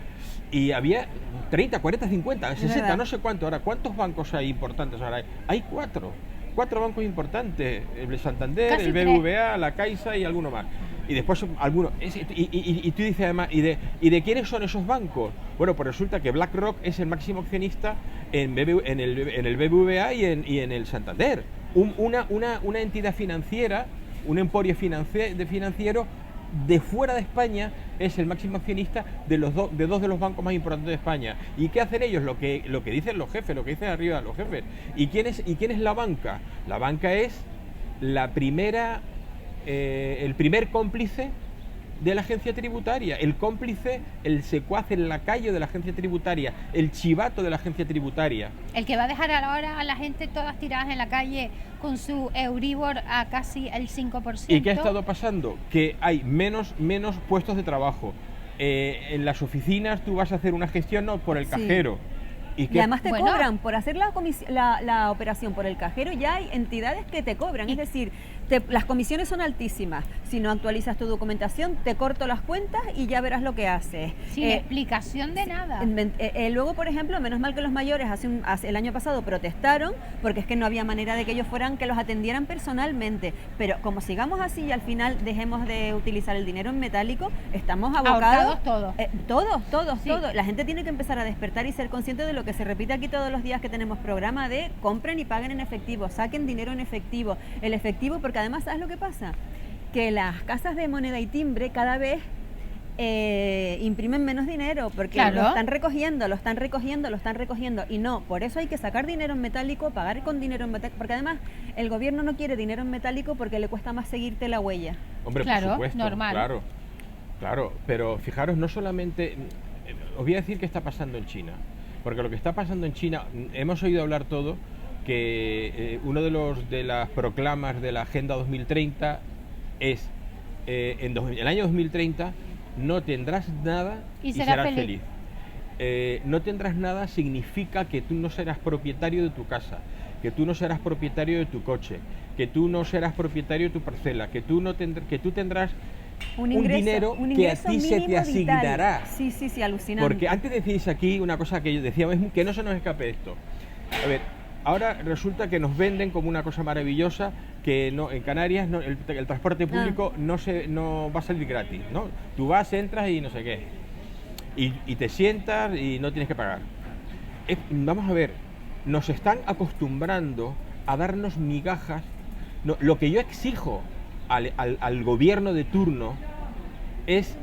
y había 30, 40, 50, 60, verdad. no sé cuánto. Ahora, ¿cuántos bancos hay importantes ahora? Hay 4 bancos importantes, el Santander, Casi el tres. BBVA, la Caixa y alguno más. Y después algunos. Y tú dices además, ¿y de quiénes son esos bancos? Bueno, pues resulta que BlackRock es el máximo accionista en el BBVA y en el Santander. Una entidad financiera, un emporio financiero de fuera de España es el máximo accionista de dos de los bancos más importantes de España. ¿Y qué hacen ellos? Lo que dicen los jefes, lo que dicen arriba los jefes. ¿Y quién es la banca? La banca es el primer cómplice de la agencia tributaria, el cómplice, el secuaz, el lacayo de la agencia tributaria, el chivato de la agencia tributaria. El que va a dejar ahora a la gente todas tiradas en la calle con su Euribor a casi el 5%. ¿Y qué ha estado pasando? Que hay menos puestos de trabajo. En las oficinas tú vas a hacer una gestión no por el cajero. Y además te cobran por hacer la operación por el cajero, ya hay entidades que te cobran, es decir, las comisiones son altísimas. Si no actualizas tu documentación, te corto las cuentas y ya verás lo que haces. Sin explicación de nada. Luego, por ejemplo, menos mal que los mayores el año pasado protestaron porque es que no había manera de que ellos que los atendieran personalmente. Pero como sigamos así y al final dejemos de utilizar el dinero en metálico, estamos abocados. Todos. La gente tiene que empezar a despertar y ser consciente de lo que se repite aquí todos los días que tenemos programa de compren y paguen en efectivo, saquen dinero en efectivo. El efectivo, porque además, ¿sabes lo que pasa? Que las casas de moneda y timbre cada vez imprimen menos dinero porque lo están recogiendo y no, por eso hay que sacar dinero en metálico, pagar con dinero en metálico, porque además el gobierno no quiere dinero en metálico porque le cuesta más seguirte la huella. Hombre, por supuesto, normal. Claro, pero fijaros, no solamente, os voy a decir qué está pasando en China, porque lo que está pasando en China, hemos oído hablar todo, que uno de las proclamas de la Agenda 2030 es en el año 2030 no tendrás nada y serás feliz. No tendrás nada significa que tú no serás propietario de tu casa, que tú no serás propietario de tu coche, que tú no serás propietario de tu parcela, que tú tendrás un dinero que a ti se te asignará. Sí, alucinante. Porque antes decís aquí una cosa que yo decía, que no se nos escape esto. A ver, ahora resulta que nos venden como una cosa maravillosa que no, en Canarias el transporte público no va a salir gratis, ¿no? Tú vas, entras y no sé qué. Y te sientas y no tienes que pagar. Vamos a ver, nos están acostumbrando a darnos migajas. No, lo que yo exijo al gobierno de turno es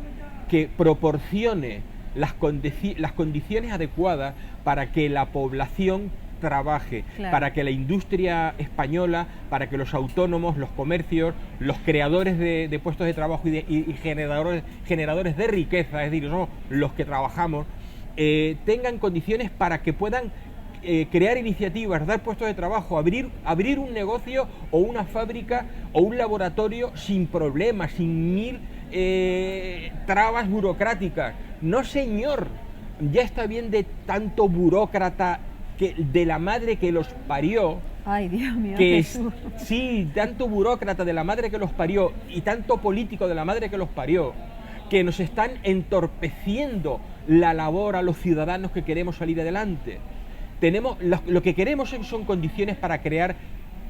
que proporcione las condiciones adecuadas para que la población trabaje, para que la industria española, para que los autónomos, los comercios, los creadores de puestos de trabajo y generadores de riqueza, es decir, somos los que trabajamos, tengan condiciones para que puedan crear iniciativas, dar puestos de trabajo, abrir un negocio o una fábrica o un laboratorio sin problemas, sin mil trabas burocráticas. No, señor, ya está bien de tanto burócrata de la madre que los parió. Ay, Dios mío, Jesús. Sí, tanto burócrata de la madre que los parió y tanto político de la madre que los parió, que nos están entorpeciendo la labor a los ciudadanos que queremos salir adelante. Lo que queremos son condiciones para crear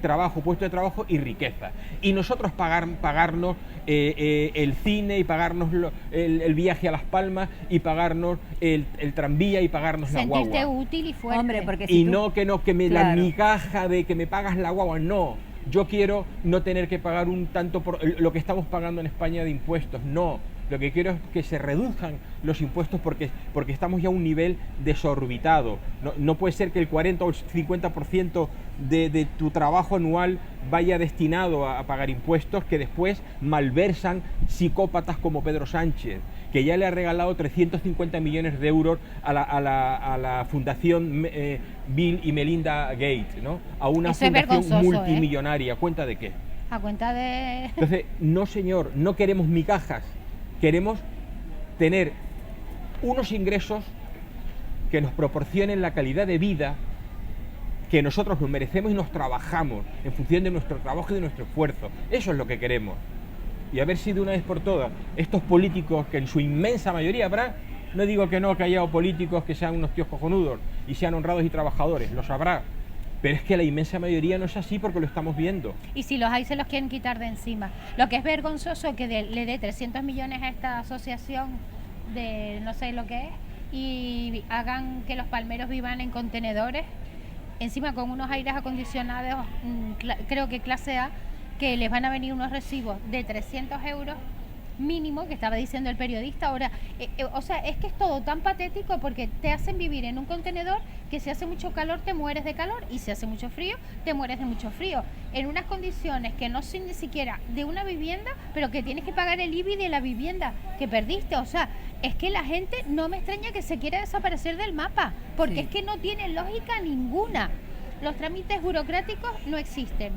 trabajo, puesto de trabajo y riqueza. Y nosotros pagarnos el cine y pagarnos el viaje a Las Palmas y pagarnos el tranvía y pagarnos la guagua. Sentirte útil y fuerte. Hombre, porque la migaja de que me pagas la guagua, no. Yo quiero no tener que pagar un tanto por lo que estamos pagando en España de impuestos, no. Lo que quiero es que se reduzcan los impuestos porque estamos ya a un nivel desorbitado. No puede ser que el 40 o el 50% de tu trabajo anual vaya destinado a pagar impuestos que después malversan psicópatas como Pedro Sánchez, que ya le ha regalado 350 millones de euros a la fundación Bill y Melinda Gates, ¿no? A una fundación multimillonaria. ¿A cuenta de qué? A cuenta de... Entonces, no, señor, no queremos migajas. Queremos tener unos ingresos que nos proporcionen la calidad de vida que nosotros nos merecemos y nos trabajamos en función de nuestro trabajo y de nuestro esfuerzo. Eso es lo que queremos. Y a ver si de una vez por todas estos políticos, que en su inmensa mayoría habrá, no digo que no, que haya políticos que sean unos tíos cojonudos y sean honrados y trabajadores, los habrá. Pero es que la inmensa mayoría no es así porque lo estamos viendo. Y si los hay, se los quieren quitar de encima. Lo que es vergonzoso que le dé 300 millones a esta asociación de no sé lo que es y hagan que los palmeros vivan en contenedores, encima con unos aires acondicionados, creo que clase A, que les van a venir unos recibos de 300 euros mínimo, que estaba diciendo el periodista. Ahora, o sea, es que es todo tan patético porque te hacen vivir en un contenedor que si hace mucho calor te mueres de calor y si hace mucho frío te mueres de mucho frío. en unas condiciones que no son ni siquiera de una vivienda, pero que tienes que pagar el IBI de la vivienda que perdiste. O sea, es que la gente no me extraña que se quiera desaparecer del mapa, porque Sí. es que no tiene lógica ninguna. Los trámites burocráticos no existen.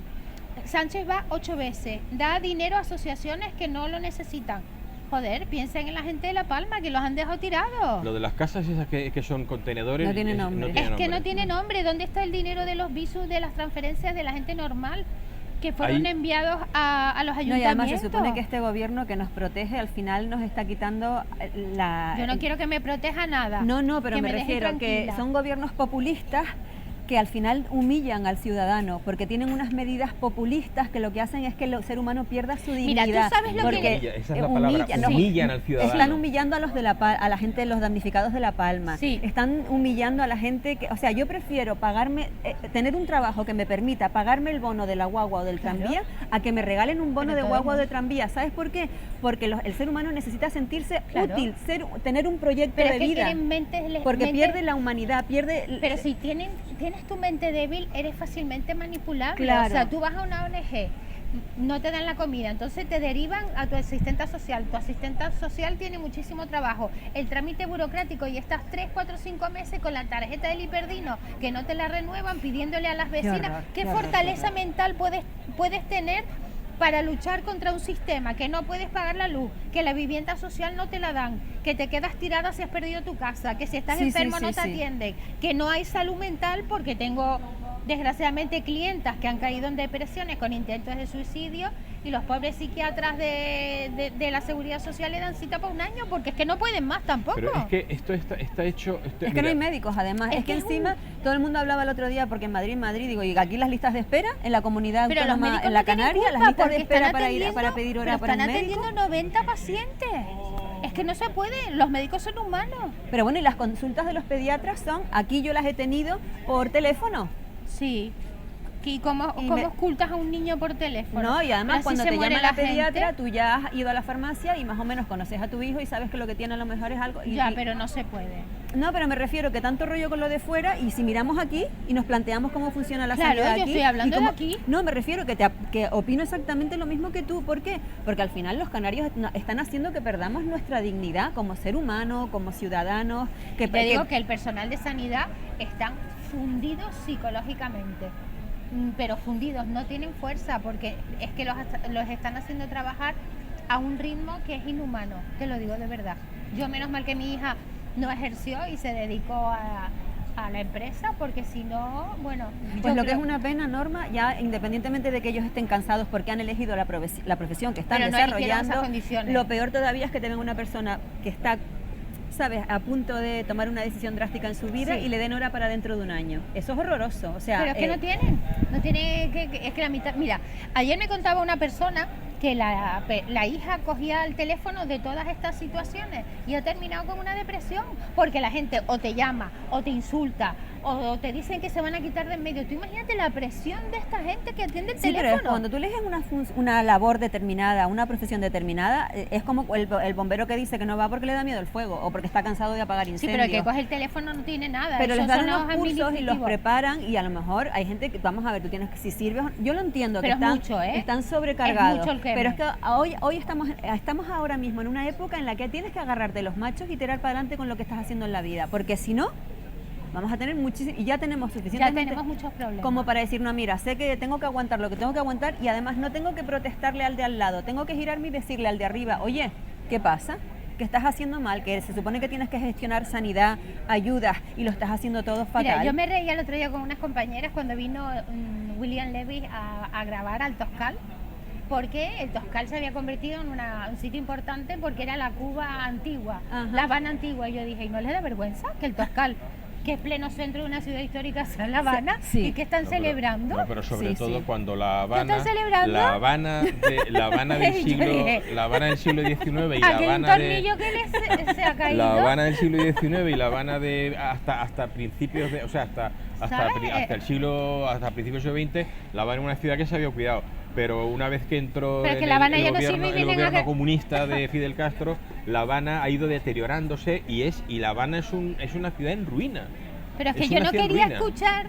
Sánchez va 8 veces, da dinero a asociaciones que no lo necesitan. Joder, piensen en la gente de La Palma, que los han dejado tirados. Lo de las casas esas que son contenedores... No tiene nombre. Es que no tiene nombre. ¿Dónde está el dinero de los visus, de las transferencias de la gente normal que fueron Ahí- enviados a los No, y ayuntamientos? además se supone que este gobierno que nos protege al final nos está quitando la... Yo no quiero que me proteja nada. No, pero que me dejen refiero que tranquila. son gobiernos populistas que al final humillan al ciudadano porque tienen unas medidas populistas que lo que hacen es que el ser humano pierda su Mira, dignidad. tú sabes lo que porque Humilla, esa es la palabra, no, humillan al ciudadano. Están humillando a los de a la gente, los damnificados de La Palma. Sí. Están humillando a la gente que, o sea, yo prefiero pagarme, tener un trabajo que me permita pagarme el bono de la guagua o del Claro. tranvía a que me regalen un bono Pero de todo guagua o el de mundo- tranvía. ¿Sabes por qué? Porque el ser humano necesita sentirse Claro. útil, tener un proyecto Pero de es que vida. tienen mentes... Porque mentes- pierde la humanidad, pierde... Pero si tienes tu mente débil, eres fácilmente manipulable. Claro. O sea, tú vas a una ONG, no te dan la comida, entonces te derivan a tu asistenta social. Tu asistenta social tiene muchísimo trabajo. El trámite burocrático y estás 3, 4, 5 meses con la tarjeta del Hiperdino que no te la renuevan, pidiéndole a las vecinas. horror, ¿Qué qué horror, fortaleza qué horror. mental puedes tener para luchar contra un sistema que no puedes pagar la luz, que la vivienda social no te la dan, que te quedas tirada si has perdido tu casa, que si estás Sí, sí, enfermo sí, no te sí. atienden, que no hay salud mental porque tengo desgraciadamente clientas que han caído en depresiones con intentos de suicidio y los pobres psiquiatras de la seguridad social le dan cita para un año porque es que no pueden más tampoco. Pero es que esto está hecho... Es que no hay médicos, además. Es Es que que es encima todo el mundo hablaba el otro día porque en Madrid, digo, y aquí las listas de espera en la comunidad Pero los autónoma, médicos en la no tienen Canaria, culpa las listas de porque espera están para atendiendo- pedir hora pero para un están médico. atendiendo 90 pacientes. Es que no se puede, los médicos son humanos. Pero bueno, y las consultas de los pediatras son, aquí yo las he tenido por teléfono. Sí. ¿Y cómo Y me- ocultas a un niño por teléfono? No, y además Así cuando se te muere llama la pediatra, gente. tú ya has ido a la farmacia y más o menos conoces a tu hijo y sabes que lo que tiene a lo mejor es algo... Ya, pero no se puede. No, pero me refiero que tanto rollo con lo de fuera y si miramos aquí y nos planteamos cómo funciona la Claro, sanidad yo aquí... estoy hablando y cómo- de aquí. No, me refiero que opino exactamente lo mismo que tú. ¿Por qué? Porque al final los canarios están haciendo que perdamos nuestra dignidad como ser humano, como ciudadanos. Te digo que el personal de sanidad están fundidos psicológicamente. Pero fundidos, no tienen fuerza porque es que los están haciendo trabajar a un ritmo que es inhumano, te lo digo de verdad. Yo menos mal que mi hija no ejerció y se dedicó a la empresa porque si no, bueno... Pues yo lo que es creo- una pena, Norma, ya independientemente de que ellos estén cansados porque han elegido la profesión que están Pero no eligieron desarrollando, esas condiciones. lo peor todavía es que tengan una persona que está, sabes, a punto de tomar una decisión drástica en su vida Sí. y le den hora para dentro de un año. Eso es horroroso. O sea, Pero es que no tiene es que la mitad... Mira, ayer me contaba una persona que la hija cogía el teléfono de todas estas situaciones y ha terminado con una depresión porque la gente o te llama o te insulta o te dicen que se van a quitar de en medio. Tú imagínate la presión de esta gente que atiende el Sí, pero es teléfono. cuando tú eliges una labor determinada, una profesión determinada, es como el bombero que dice que no va porque le da miedo el fuego o porque está cansado de apagar Sí, incendios. pero el que coge el teléfono no tiene nada. Pero les esos dan son unos cursos y los administrativos. preparan y a lo mejor hay gente que, vamos a ver, tú tienes que, si sirves, yo lo entiendo, Pero que es están, mucho, ¿eh? están sobrecargados, Es mucho el queme. pero es que hoy estamos ahora mismo en una época en la que tienes que agarrarte los machos y tirar para adelante con lo que estás haciendo en la vida, porque si no, vamos a tener muchísimo, y ya tenemos Ya suficientemente tenemos muchos problemas. como para decir, no, mira, sé que tengo que aguantar lo que tengo que aguantar y además no tengo que protestarle al de al lado, tengo que girarme y decirle al de arriba, oye, ¿qué pasa? Que estás haciendo mal, que se supone que tienes que gestionar sanidad, ayudas y lo estás haciendo todo fatal. Mira, yo me reía el otro día con unas compañeras cuando vino William Levy a grabar al Toscal, porque el Toscal se había convertido en un sitio importante porque era la Cuba antigua, Ajá. La Habana antigua. Y yo dije, ¿y no les da vergüenza que el Toscal, que es pleno centro de una ciudad histórica, sea La Habana? Sí. ¿Y qué están celebrando? No, pero sobre Sí, todo sí. cuando La Habana... están celebrando? La Habana del Yo siglo... dije, La Habana del siglo XIX y la Aquel Habana de... tornillo que se ha caído. La Habana del siglo XIX y La Habana de hasta principios de, o sea, ¿Sabes? hasta el siglo, hasta principios del siglo XX, La Habana era una ciudad que se había cuidado. Pero una vez que entró Pero es que en La Habana ya no gobierno, sirve y el vienen a gobierno que- comunista de Fidel Castro, La Habana ha ido deteriorándose y La Habana es una ciudad en ruina. Pero es que Es yo una no ciudad en quería ruina. escuchar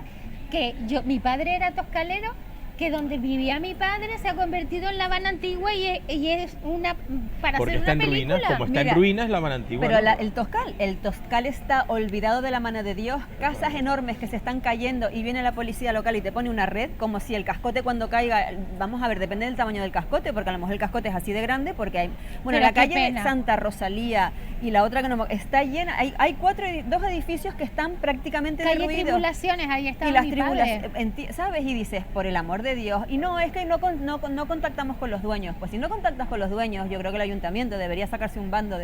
que mi padre era toscalero que donde vivía mi padre se ha convertido en La Habana Antigua y es una para Porque hacer está una en película. ruinas, como está Mira, en ruinas La Habana Antigua. Pero ¿no? el Toscal está olvidado de la mano de Dios, casas enormes que se están cayendo y viene la policía local y te pone una red, como si el cascote cuando caiga, vamos a ver, depende del tamaño del cascote, porque a lo mejor el cascote es así de grande, porque hay, bueno, Pero la qué calle pena. Santa Rosalía y la otra que no, está llena, hay dos edificios que están prácticamente Calle derruidos. Tribulaciones, ahí estaba Y las mi padre. tribulaciones, ¿sabes? Y dices, por el amor de Dios, y no, es que no contactamos con los dueños. Pues si no contactas con los dueños, yo creo que el ayuntamiento debería sacarse un bando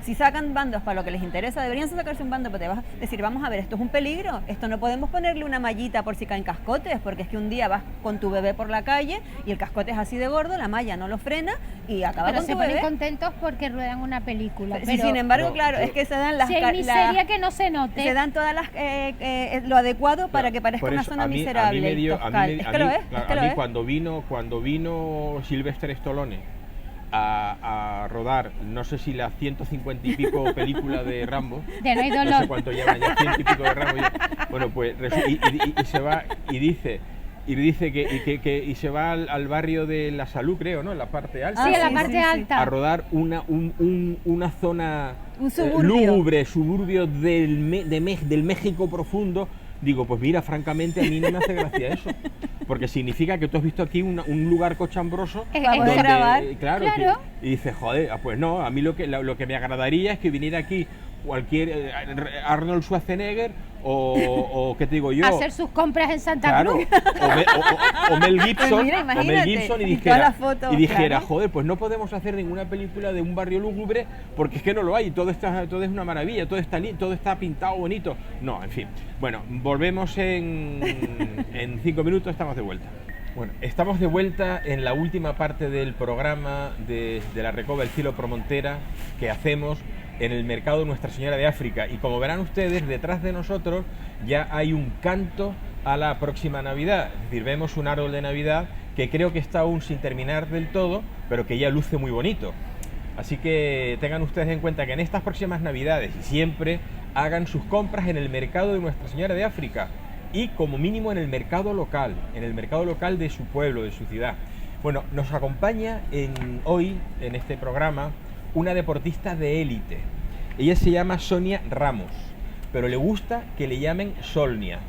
si sacan bandos para lo que les interesa, deberían sacarse un bando, pero te vas a decir, vamos a ver, esto es un peligro, esto no podemos ponerle una mallita por si caen cascotes, porque es que un día vas con tu bebé por la calle y el cascote es así de gordo, la malla no lo frena y acaba Pero con se tu ponen bebé. contentos porque ruedan una película. Sí, Pero sin embargo, No, claro, yo- es que se dan las si hay ca- miseria la- que no se note. se dan todas lo adecuado para que parezca Por una eso, zona a mí miserable. me dio, el Toscal. Es que lo es, claro, es que a lo mí es. cuando vino Sylvester Stallone a rodar, no sé si las 150 y pico películas de Rambo, De No hay no sé dolor. cuánto llevan ya, 100 y pico de Rambo, bueno, pues y se va y dice que se va al barrio de La Salud, creo, ¿no? En la parte alta. Sí, Ah, a la sí, parte sí, sí. alta. A rodar una zona Un suburbio. lúgubre, suburbio del México profundo. Digo, pues mira, francamente a mí no me hace gracia eso, porque significa que tú has visto aquí un lugar cochambroso Para poder grabar. claro, Claro. y dices, joder, pues no, a mí lo que me agradaría es que viniera aquí cualquier Arnold Schwarzenegger o ¿qué te digo yo? Hacer sus compras en Santa Claro, Cruz. o Mel Gibson, Pues mira, o Mel imagínate, Gibson y y todas dijera, las fotos, claro. joder, pues no podemos hacer ninguna película de un barrio lúgubre porque es que no lo hay, todo es una maravilla, todo está pintado bonito. No, en fin. Bueno, volvemos en 5 minutos, estamos de vuelta. Bueno, estamos de vuelta en la última parte del programa de la Recoba del Cielo Promontera que hacemos en el mercado Nuestra Señora de África, y como verán ustedes, detrás de nosotros ya hay un canto a la próxima Navidad. Es decir, vemos un árbol de Navidad que creo que está aún sin terminar del todo, pero que ya luce muy bonito. Así que tengan ustedes en cuenta que en estas próximas Navidades y siempre hagan sus compras en el mercado de Nuestra Señora de África, y como mínimo en el mercado local de su pueblo, de su ciudad. Bueno, nos acompaña hoy en este programa una deportista de élite. Ella se llama Sonia Ramos, pero le gusta que le llamen Solnia.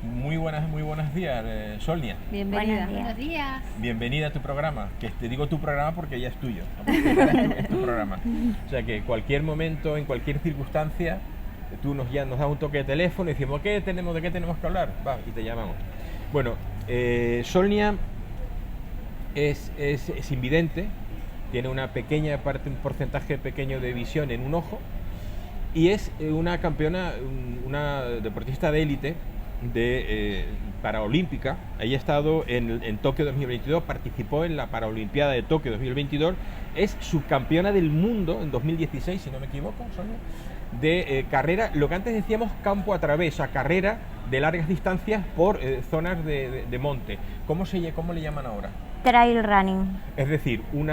Muy buenos días, Solnia. Bienvenida. Buenos días. Bienvenida a tu programa, que te digo tu programa porque ya es tuyo, es tu programa. O sea que cualquier momento, en cualquier circunstancia, tú nos das un toque de teléfono y decimos, ¿de qué tenemos que hablar? Va, y te llamamos. Bueno, Solnia es invidente, tiene un porcentaje pequeño de visión en un ojo, y es una campeona, una deportista de élite paraolímpica. Ella ha estado en Tokio 2022, participó en la Paralimpiada de Tokio 2022, es subcampeona del mundo en 2016, si no me equivoco, Sonia, de carrera, lo que antes decíamos campo a través, a carrera de largas distancias por zonas de monte. ¿Cómo le llaman ahora? Trail running. Es decir, un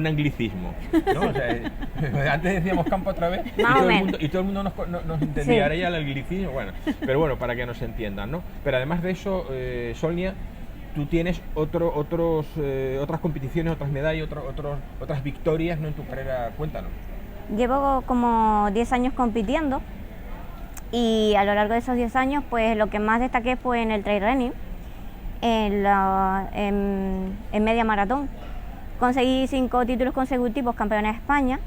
anglicismo, ¿no? O sea, antes decíamos campo a través y Más o todo, menos. el mundo nos entendía. Sí. Ahora ya el anglicismo, bueno, pero bueno, para que nos entiendan, ¿no? Pero además de eso, Solnia, tú tienes otras competiciones, otras medallas, otras victorias, ¿no? En tu carrera, cuéntanos. Llevo como 10 años compitiendo y a lo largo de esos 10 años pues lo que más destaqué fue en el trail running, en media maratón. Conseguí 5 títulos consecutivos, campeona de España,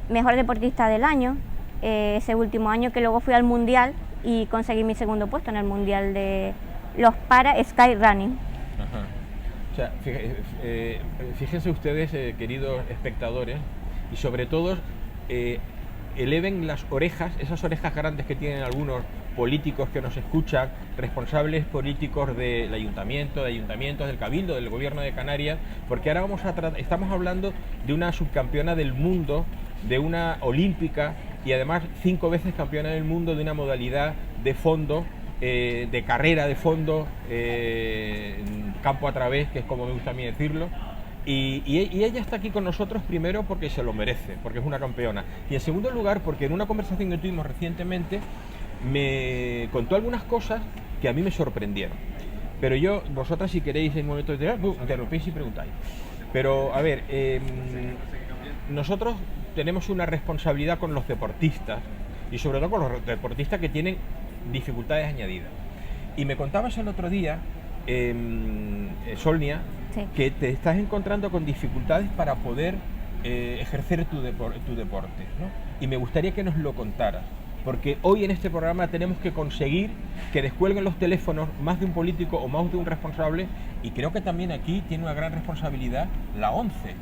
mejor deportista del año, ese último año, que luego fui al mundial y conseguí mi segundo puesto en el mundial de los para sky running. Ajá. O sea, fíjense ustedes, queridos espectadores, y sobre todo eleven las orejas, esas orejas grandes que tienen algunos políticos que nos escuchan, responsables políticos del ayuntamiento, de ayuntamientos, del cabildo, del gobierno de Canarias, porque ahora estamos hablando de una subcampeona del mundo, de una olímpica y además 5 veces campeona del mundo de una modalidad de fondo, de carrera de fondo, campo a través, que es como me gusta a mí decirlo. Y ella está aquí con nosotros primero porque se lo merece, porque es una campeona. Y en segundo lugar porque en una conversación que tuvimos recientemente me contó algunas cosas que a mí me sorprendieron. Pero yo, vosotras si queréis en un momento de interrumpís y preguntáis. Pero, a ver, nosotros tenemos una responsabilidad con los deportistas y sobre todo con los deportistas que tienen dificultades añadidas. Y me contabas el otro día, Sonia, Sí. que te estás encontrando con dificultades para poder ejercer tu deporte, ¿no? Y me gustaría que nos lo contaras, porque hoy en este programa tenemos que conseguir que descuelguen los teléfonos más de un político o más de un responsable, y creo que también aquí tiene una gran responsabilidad la ONCE.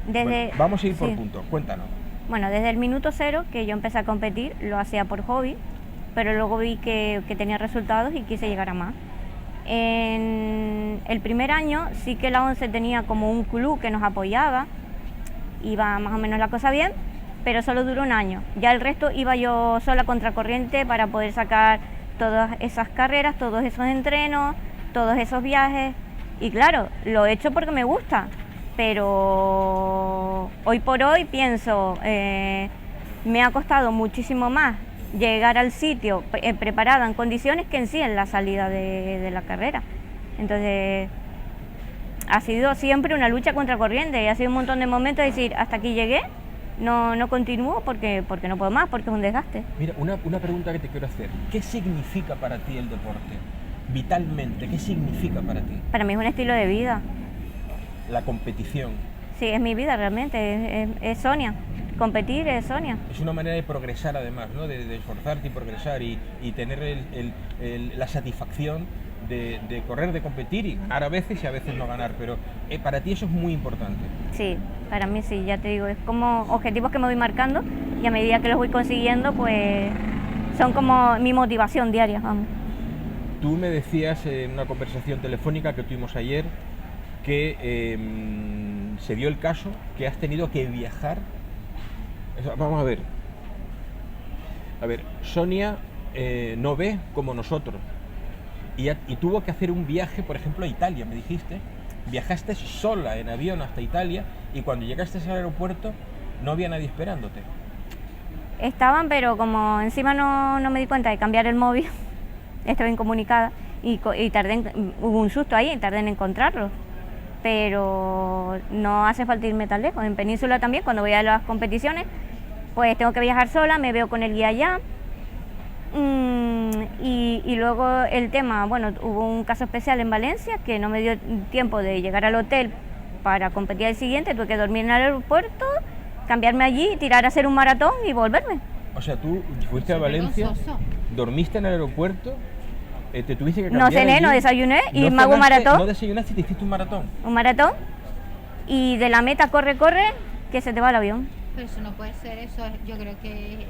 Bueno, vamos a ir por sí. puntos, cuéntanos. Bueno, desde el minuto cero que yo empecé a competir, lo hacía por hobby, pero luego vi que tenía resultados y quise llegar a más. En el primer año sí que la ONCE tenía como un club que nos apoyaba, iba más o menos la cosa bien, pero solo duró un año. Ya el resto iba yo sola contracorriente para poder sacar todas esas carreras, todos esos entrenos, todos esos viajes. Y claro, lo he hecho porque me gusta, pero hoy por hoy pienso, me ha costado muchísimo más llegar al sitio preparada en condiciones que en sí en la salida de la carrera. Entonces ha sido siempre una lucha contra corriente y ha sido un montón de momentos de decir hasta aquí llegué, no continúo porque no puedo más, porque es un desgaste. Mira, una pregunta que te quiero hacer. ¿Qué significa para ti el deporte? Vitalmente, ¿qué significa para ti? Para mí es un estilo de vida. La competición. Sí, es mi vida realmente, es Sonia. Competir es Sonia. Es una manera de progresar además, ¿no? De esforzarte y progresar y tener la satisfacción de correr, de competir y ganar a veces y a veces no ganar, pero para ti eso es muy importante. Sí, para mí sí, ya te digo, es como objetivos que me voy marcando y a medida que los voy consiguiendo, pues son como mi motivación diaria, vamos. Tú me decías en una conversación telefónica que tuvimos ayer que se dio el caso que has tenido que viajar. Vamos a ver. A ver, Sonia no ve como nosotros y tuvo que hacer un viaje, por ejemplo, a Italia, me dijiste. Viajaste sola en avión hasta Italia y cuando llegaste al aeropuerto no había nadie esperándote. Estaban, pero como encima no me di cuenta de cambiar el móvil, estaba incomunicada y hubo un susto ahí, tardé en encontrarlo. Pero no hace falta irme tan lejos. En Península también, cuando voy a las competiciones, pues tengo que viajar sola, me veo con el guía allá. Y luego el tema, bueno, hubo un caso especial en Valencia que no me dio tiempo de llegar al hotel para competir al siguiente, tuve que dormir en el aeropuerto, cambiarme allí, tirar a hacer un maratón y volverme. O sea, tú fuiste a Valencia, dormiste en el aeropuerto, te tuviste que cambiar. No cené, allí, no desayuné y no me hago un cenaste, maratón. No desayunaste y te hiciste un maratón. Un maratón y de la meta corre, que se te va el avión. Pero eso no puede ser, eso yo creo que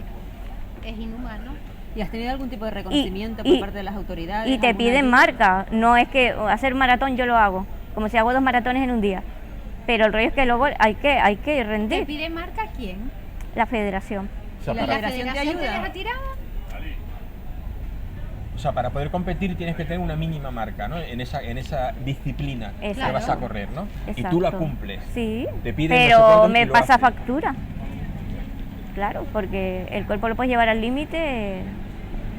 es inhumano. ¿Y has tenido algún tipo de reconocimiento por parte de las autoridades? Y te ¿Alguna piden ayuda? marca, no es que hacer maratón yo lo hago, como si hago 2 maratones en un día. Pero el rollo es que luego hay que ¿Te rendir. pide marca quién? La federación. O sea, ¿Y la para, federación te ¿Te ayuda? deja tirada? o sea, para poder competir tienes que tener una mínima marca, ¿no? En esa disciplina que Exacto. vas a correr, ¿no? Y Exacto. tú la cumples. Sí, Te piden no sé pero cuánto y me lo pasa haces. factura. Claro, porque el cuerpo lo puedes llevar al límite Es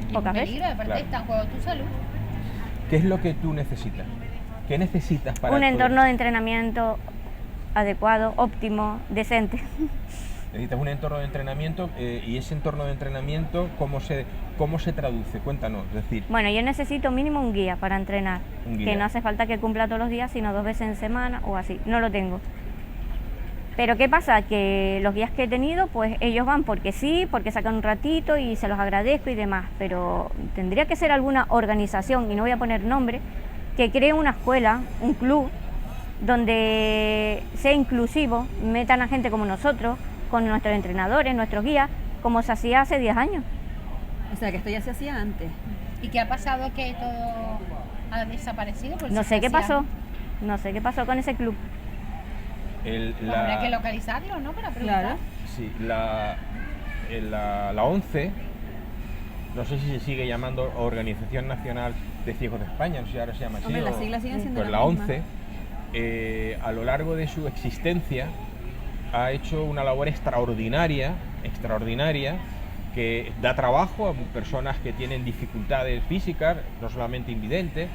un pocas veces. peligro, aparte Claro. está en juego tu salud. ¿Qué es lo que tú necesitas? ¿Qué necesitas para Un poder- entorno de entrenamiento adecuado, óptimo, decente. Necesitas un entorno de entrenamiento y ese entorno de entrenamiento, ¿cómo se traduce? Cuéntanos, es decir, Bueno, yo necesito mínimo un guía para entrenar, Un guía. que no hace falta que cumpla todos los días, sino 2 veces en semana o así, no lo tengo. Pero ¿qué pasa? Que los guías que he tenido, pues ellos van porque sí, porque sacan un ratito y se los agradezco y demás, pero tendría que ser alguna organización, y no voy a poner nombre, que cree una escuela, un club, donde sea inclusivo, metan a gente como nosotros, con nuestros entrenadores, nuestros guías, como se hacía hace 10 años. O sea, que esto ya se hacía antes. ¿Y qué ha pasado que todo ha desaparecido? Pues No si sé se qué hacía- pasó, no sé qué pasó con ese club. Habrá que localizarlo, ¿no? Para preguntar. Claro. sí, la ONCE, no sé si se sigue llamando Organización Nacional de Ciegos de España, no sé si ahora se llama así. Hombre, las o- siglas siguen siendo pues las la mismas. ONCE, a lo largo de su existencia, ha hecho una labor extraordinaria, que da trabajo a personas que tienen dificultades físicas, no solamente invidentes,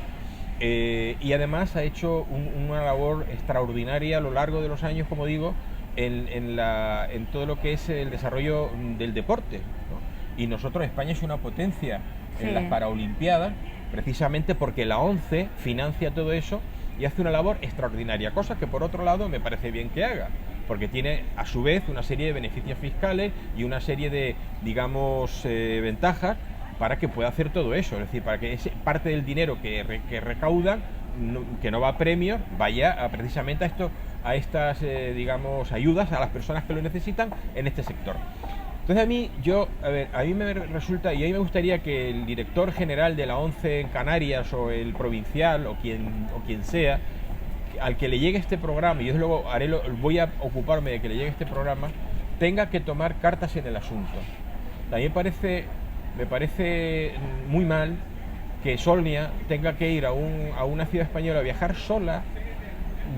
Y además ha hecho una labor extraordinaria a lo largo de los años, como digo, en todo lo que es el desarrollo del deporte, ¿no? Y nosotros, España es una potencia en las Paralimpiadas, precisamente porque la ONCE financia todo eso y hace una labor extraordinaria, cosa que por otro lado me parece bien que haga, porque tiene a su vez una serie de beneficios fiscales y una serie de, digamos, ventajas para que pueda hacer todo eso, es decir, para que parte del dinero que recaudan, que no va a premios, vaya precisamente a estas digamos, ayudas a las personas que lo necesitan en este sector. Entonces a mí me resulta, y a mí me gustaría que el director general de la ONCE en Canarias, o el provincial, o quien sea, al que le llegue este programa, y yo luego voy a ocuparme de que le llegue este programa, tenga que tomar cartas en el asunto. También me parece muy mal que Sonia tenga que ir a una ciudad española a viajar sola.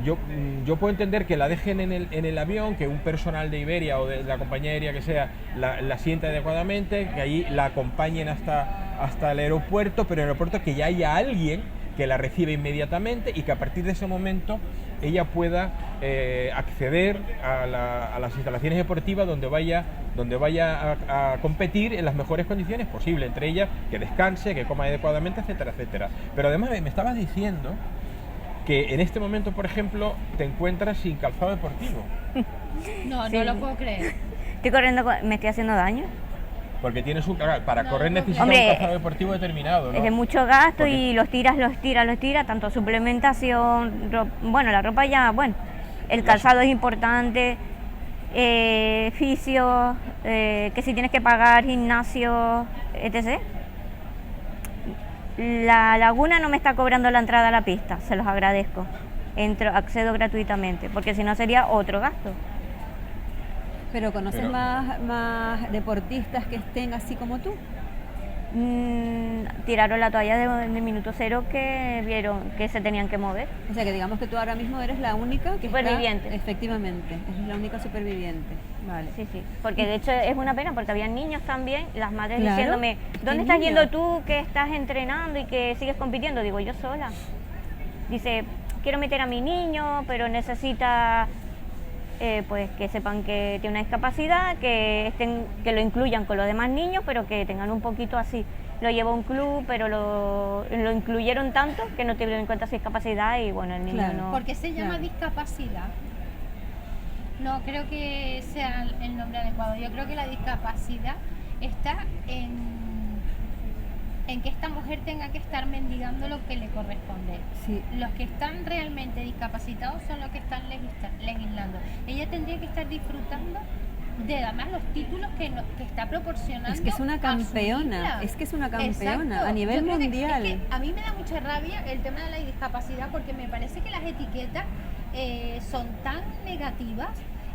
Yo puedo entender que la dejen en el avión, que un personal de Iberia o de la compañía aérea que sea la sienta adecuadamente, que allí la acompañen hasta el aeropuerto, pero en el aeropuerto que ya haya alguien que la reciba inmediatamente y que a partir de ese momento ella pueda acceder a las instalaciones deportivas donde vaya a competir en las mejores condiciones posibles, entre ellas que descanse, que coma adecuadamente, etcétera, etcétera. Pero además me estabas diciendo que en este momento, por ejemplo, te encuentras sin calzado deportivo. No, Sí. no lo puedo creer. Estoy corriendo, me estoy haciendo daño. Porque tienes para No, correr no, necesitas hombre, un calzado deportivo determinado, ¿no? Es de mucho gasto Porque- y los tiras, tanto suplementación, bueno, la ropa ya, bueno, el calzado es importante, fisio, que si tienes que pagar gimnasio, etc. La Laguna no me está cobrando la entrada a la pista, se los agradezco. Accedo gratuitamente, porque si no sería otro gasto. Pero ¿conoces Pero- más deportistas que estén así como tú? Tiraron la toalla de minuto cero que vieron que se tenían que mover. O sea, que digamos que tú ahora mismo eres la única que Superviviente. está... Efectivamente, eres la única superviviente. Vale. Sí, sí, porque de hecho es una pena porque había niños también, las madres Claro, diciéndome, ¿qué ¿dónde estás niños? yendo tú que estás entrenando y que sigues compitiendo? Digo, yo sola. Dice, quiero meter a mi niño, pero necesita pues que sepan que tiene una discapacidad, que lo incluyan con los demás niños, pero que tengan un poquito así. Lo llevó a un club, pero lo incluyeron tanto que no tuvieron en cuenta su discapacidad y bueno, el niño Claro. no... ¿Por qué se llama Claro. discapacidad? No creo que sea el nombre adecuado. Yo creo que la discapacidad está en que esta mujer tenga que estar mendigando lo que le corresponde. Sí. Los que están realmente discapacitados son los que están legislando. Ella tendría que estar disfrutando de además los títulos que está proporcionando. Es que es una a su campeona, hija. es que es una campeona Exacto. a nivel Yo creo que- mundial. es que a mí me da mucha rabia el tema de la discapacidad porque me parece que las etiquetas son tan negativas.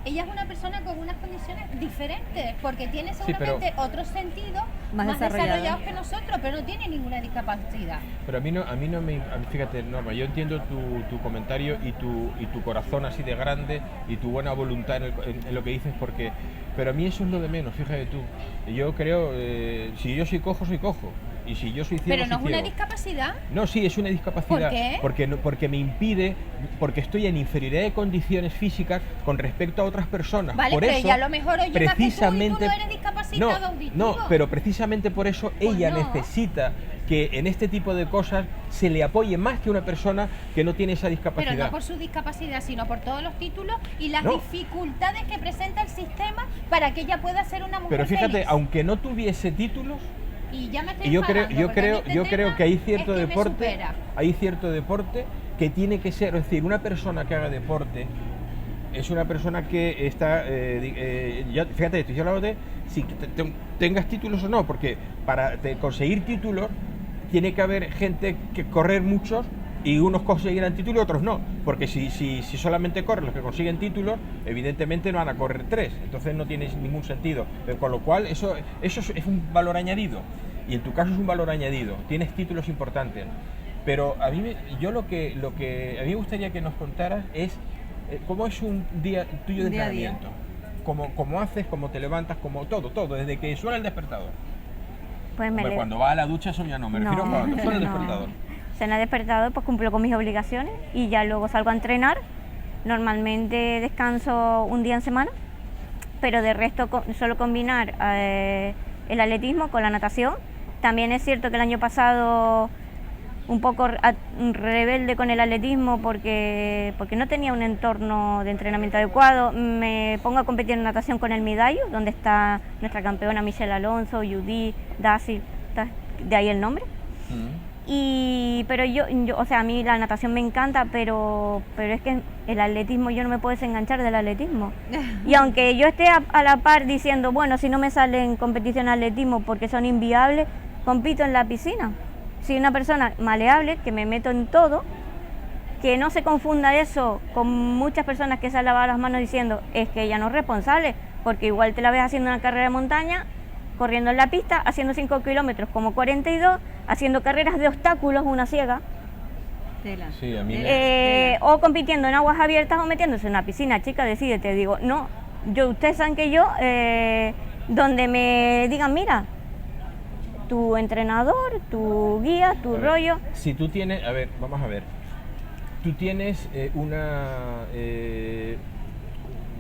Ella es una persona con unas condiciones diferentes porque tiene seguramente otros sentidos Más más desarrollados. desarrollados que nosotros, pero no tiene ninguna discapacidad. Pero a mí no me... Fíjate, Norma, yo entiendo tu comentario y tu corazón así de grande y tu buena voluntad en lo que dices, porque... Pero a mí eso es lo de menos, fíjate tú. Yo creo, si yo soy cojo, soy cojo. Y si yo soy ciego, Pero no es soy una ciego. discapacidad. No, sí, es una discapacidad. ¿Por qué? Porque me impide, porque estoy en inferioridad de condiciones físicas con respecto a otras personas. Vale, por pero eso, ella a lo mejor oye más que tú y tú precisamente, no eres discapacitado auditivo. no, pero precisamente por eso ella no. necesita que en este tipo de cosas se le apoye más que una persona que no tiene esa discapacidad. Pero no por su discapacidad, sino por todos los títulos y las No. dificultades que presenta el sistema para que ella pueda ser una mujer Pero fíjate, feliz. aunque no tuviese títulos, Y ya me estoy y yo enfadando, creo porque a mí este tema que hay es cierto que me deporte, supera. que tiene que ser, es decir, una persona que haga deporte es una persona que está, ya, fíjate, estoy hablando de si tengas títulos o no, porque para conseguir títulos tiene que haber gente que correr muchos y unos conseguirán títulos y otros no, porque si solamente corren los que consiguen títulos, evidentemente no van a correr 3, entonces no tiene ningún sentido, con lo cual eso es un valor añadido, y en tu caso es un valor añadido, tienes títulos importantes, pero a mí lo que a mí me gustaría que nos contaras es cómo es un día tuyo de Día a día. entrenamiento, cómo haces, cómo te levantas, como todo, desde que suena el despertador. Pues Hombre, cuando va a la ducha eso ya no, me refiero a cuando suena el no. despertador. cena despertador, pues cumplo con mis obligaciones y ya luego salgo a entrenar. Normalmente descanso un día en semana, pero de resto suelo combinar el atletismo con la natación. También es cierto que el año pasado un poco rebelde con el atletismo porque no tenía un entorno de entrenamiento adecuado. Me pongo a competir en natación con el Midallo, donde está nuestra campeona Michelle Alonso, Judy, Daisy, de ahí el nombre. Pero yo, o sea, a mí la natación me encanta, pero es que el atletismo yo no me puedo desenganchar del atletismo. Y aunque yo esté a la par diciendo, bueno, si no me sale en competición atletismo porque son inviables, compito en la piscina. Soy una persona maleable, que me meto en todo, que no se confunda eso con muchas personas que se han lavado las manos diciendo, es que ella no es responsable, porque igual te la ves haciendo una carrera de montaña, corriendo en la pista, haciendo 5 kilómetros como 42, haciendo carreras de obstáculos, una ciega. Sí, a mí o compitiendo en aguas abiertas o metiéndose en una piscina. Chica, decídete. Digo, no, ustedes saben que yo, donde me digan, mira, tu entrenador, tu guía, tu rollo. Si tú tienes, a ver, vamos a ver, tú tienes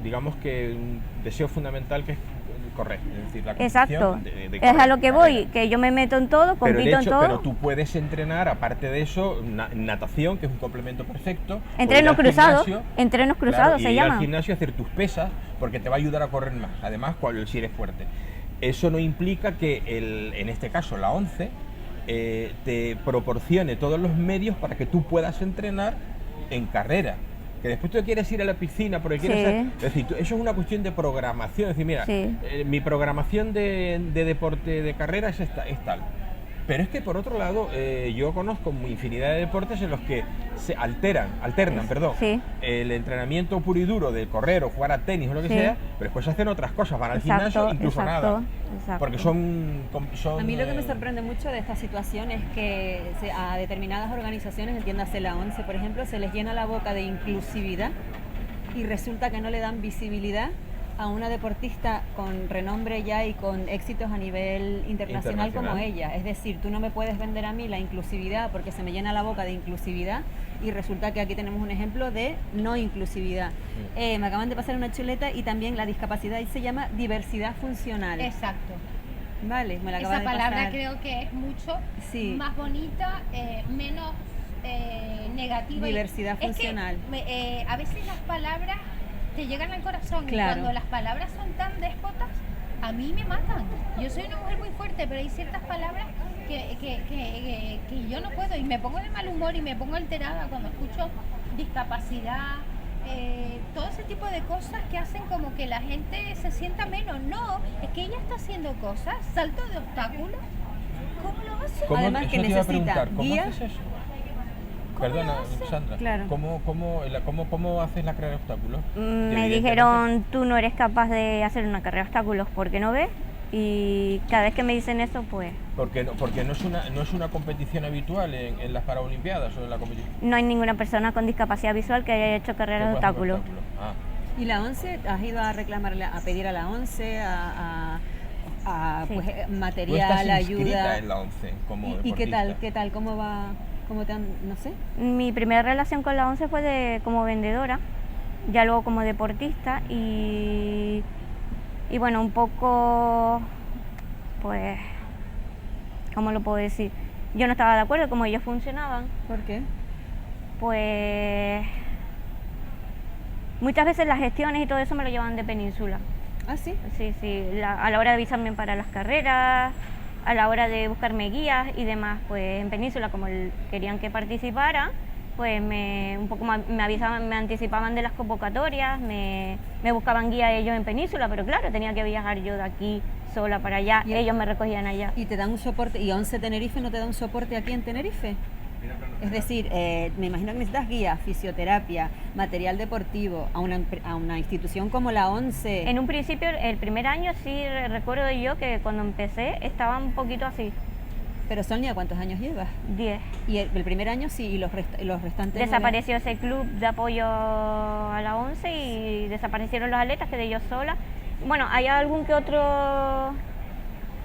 digamos que un deseo fundamental que es correr, es decir, la competición. Exacto, de es a lo que voy, que yo me meto en todo, compito en todo. Pero tú puedes entrenar, aparte de eso, natación, que es un complemento perfecto. Entrenos cruzados, claro, se ir llama. al gimnasio a hacer tus pesas, porque te va a ayudar a correr más, además si eres fuerte. Eso no implica que, en este caso, la ONCE, te proporcione todos los medios para que tú puedas entrenar en carrera. Que después tú quieres ir a la piscina porque quieres hacer, es decir, eso es una cuestión de programación. Es decir, mira, mi programación de deporte de carrera es tal. Pero es que por otro lado, yo conozco infinidad de deportes en los que se alternan, el entrenamiento puro y duro de correr o jugar a tenis o lo que sea, pero después hacen otras cosas, van al gimnasio, incluso nada. Porque son... A mí lo que me sorprende mucho de esta situación es que a determinadas organizaciones, entiéndase la ONCE, por ejemplo, se les llena la boca de inclusividad y resulta que no le dan visibilidad a una deportista con renombre ya y con éxitos a nivel internacional como ella. Es decir, tú no me puedes vender a mí la inclusividad porque se me llena la boca de inclusividad y resulta que aquí tenemos un ejemplo de no inclusividad. Me acaban de pasar una chuleta y también la discapacidad y se llama diversidad funcional. Exacto. Vale, me la acaban de pasar. Esa palabra creo que es mucho más bonita, menos negativa. Diversidad funcional. Es que, a veces las palabras te llegan al corazón y cuando las palabras son tan déspotas, a mí me matan. Yo soy una mujer muy fuerte, pero hay ciertas palabras que yo no puedo y me pongo de mal humor y me pongo alterada cuando escucho discapacidad, todo ese tipo de cosas que hacen como que la gente se sienta menos. No, es que ella está haciendo cosas, salto de obstáculos. ¿Cómo lo hace? Además que necesita guía. ¿Cómo haces eso? Perdona, Sandra, claro. ¿Cómo haces la carrera de obstáculos? Me dijeron, tú no eres capaz de hacer una carrera de obstáculos porque no ves, y cada vez que me dicen eso, pues... Porque no es una competición habitual en las Paralimpiadas o en la competición. No hay ninguna persona con discapacidad visual que haya hecho carreras de obstáculos. ¿Y la ONCE? ¿Has ido a reclamarle, a pedir a la ONCE, pues, material, ayuda? En la ONCE como ¿Y deportista? qué tal? ¿Cómo va? ¿Cómo te han, no sé? Mi primera relación con la ONCE fue como vendedora, ya luego como deportista y bueno, un poco, pues, ¿cómo lo puedo decir? Yo no estaba de acuerdo con cómo ellos funcionaban. ¿Por qué? Pues, muchas veces las gestiones y todo eso me lo llevaban de Península. ¿Ah, sí? Sí, a la hora de avisarme para las carreras, a la hora de buscarme guías y demás, pues en Península, como querían que participara, pues un poco me avisaban, me anticipaban de las convocatorias, me buscaban guías ellos en Península, pero claro, tenía que viajar yo de aquí sola para allá, y ellos me recogían allá. ¿Y te dan un soporte? ¿Y ONCE Tenerife no te da un soporte aquí en Tenerife? Es decir, me imagino que necesitas guías, fisioterapia, material deportivo, a una institución como la ONCE. En un principio, el primer año sí recuerdo yo que cuando empecé estaba un poquito así. Pero Sonia, ¿cuántos años llevas? 10. Y el primer año sí, y los restantes... Desapareció ese club de apoyo a la ONCE y desaparecieron los atletas, quedé yo sola. Bueno, hay algún que otro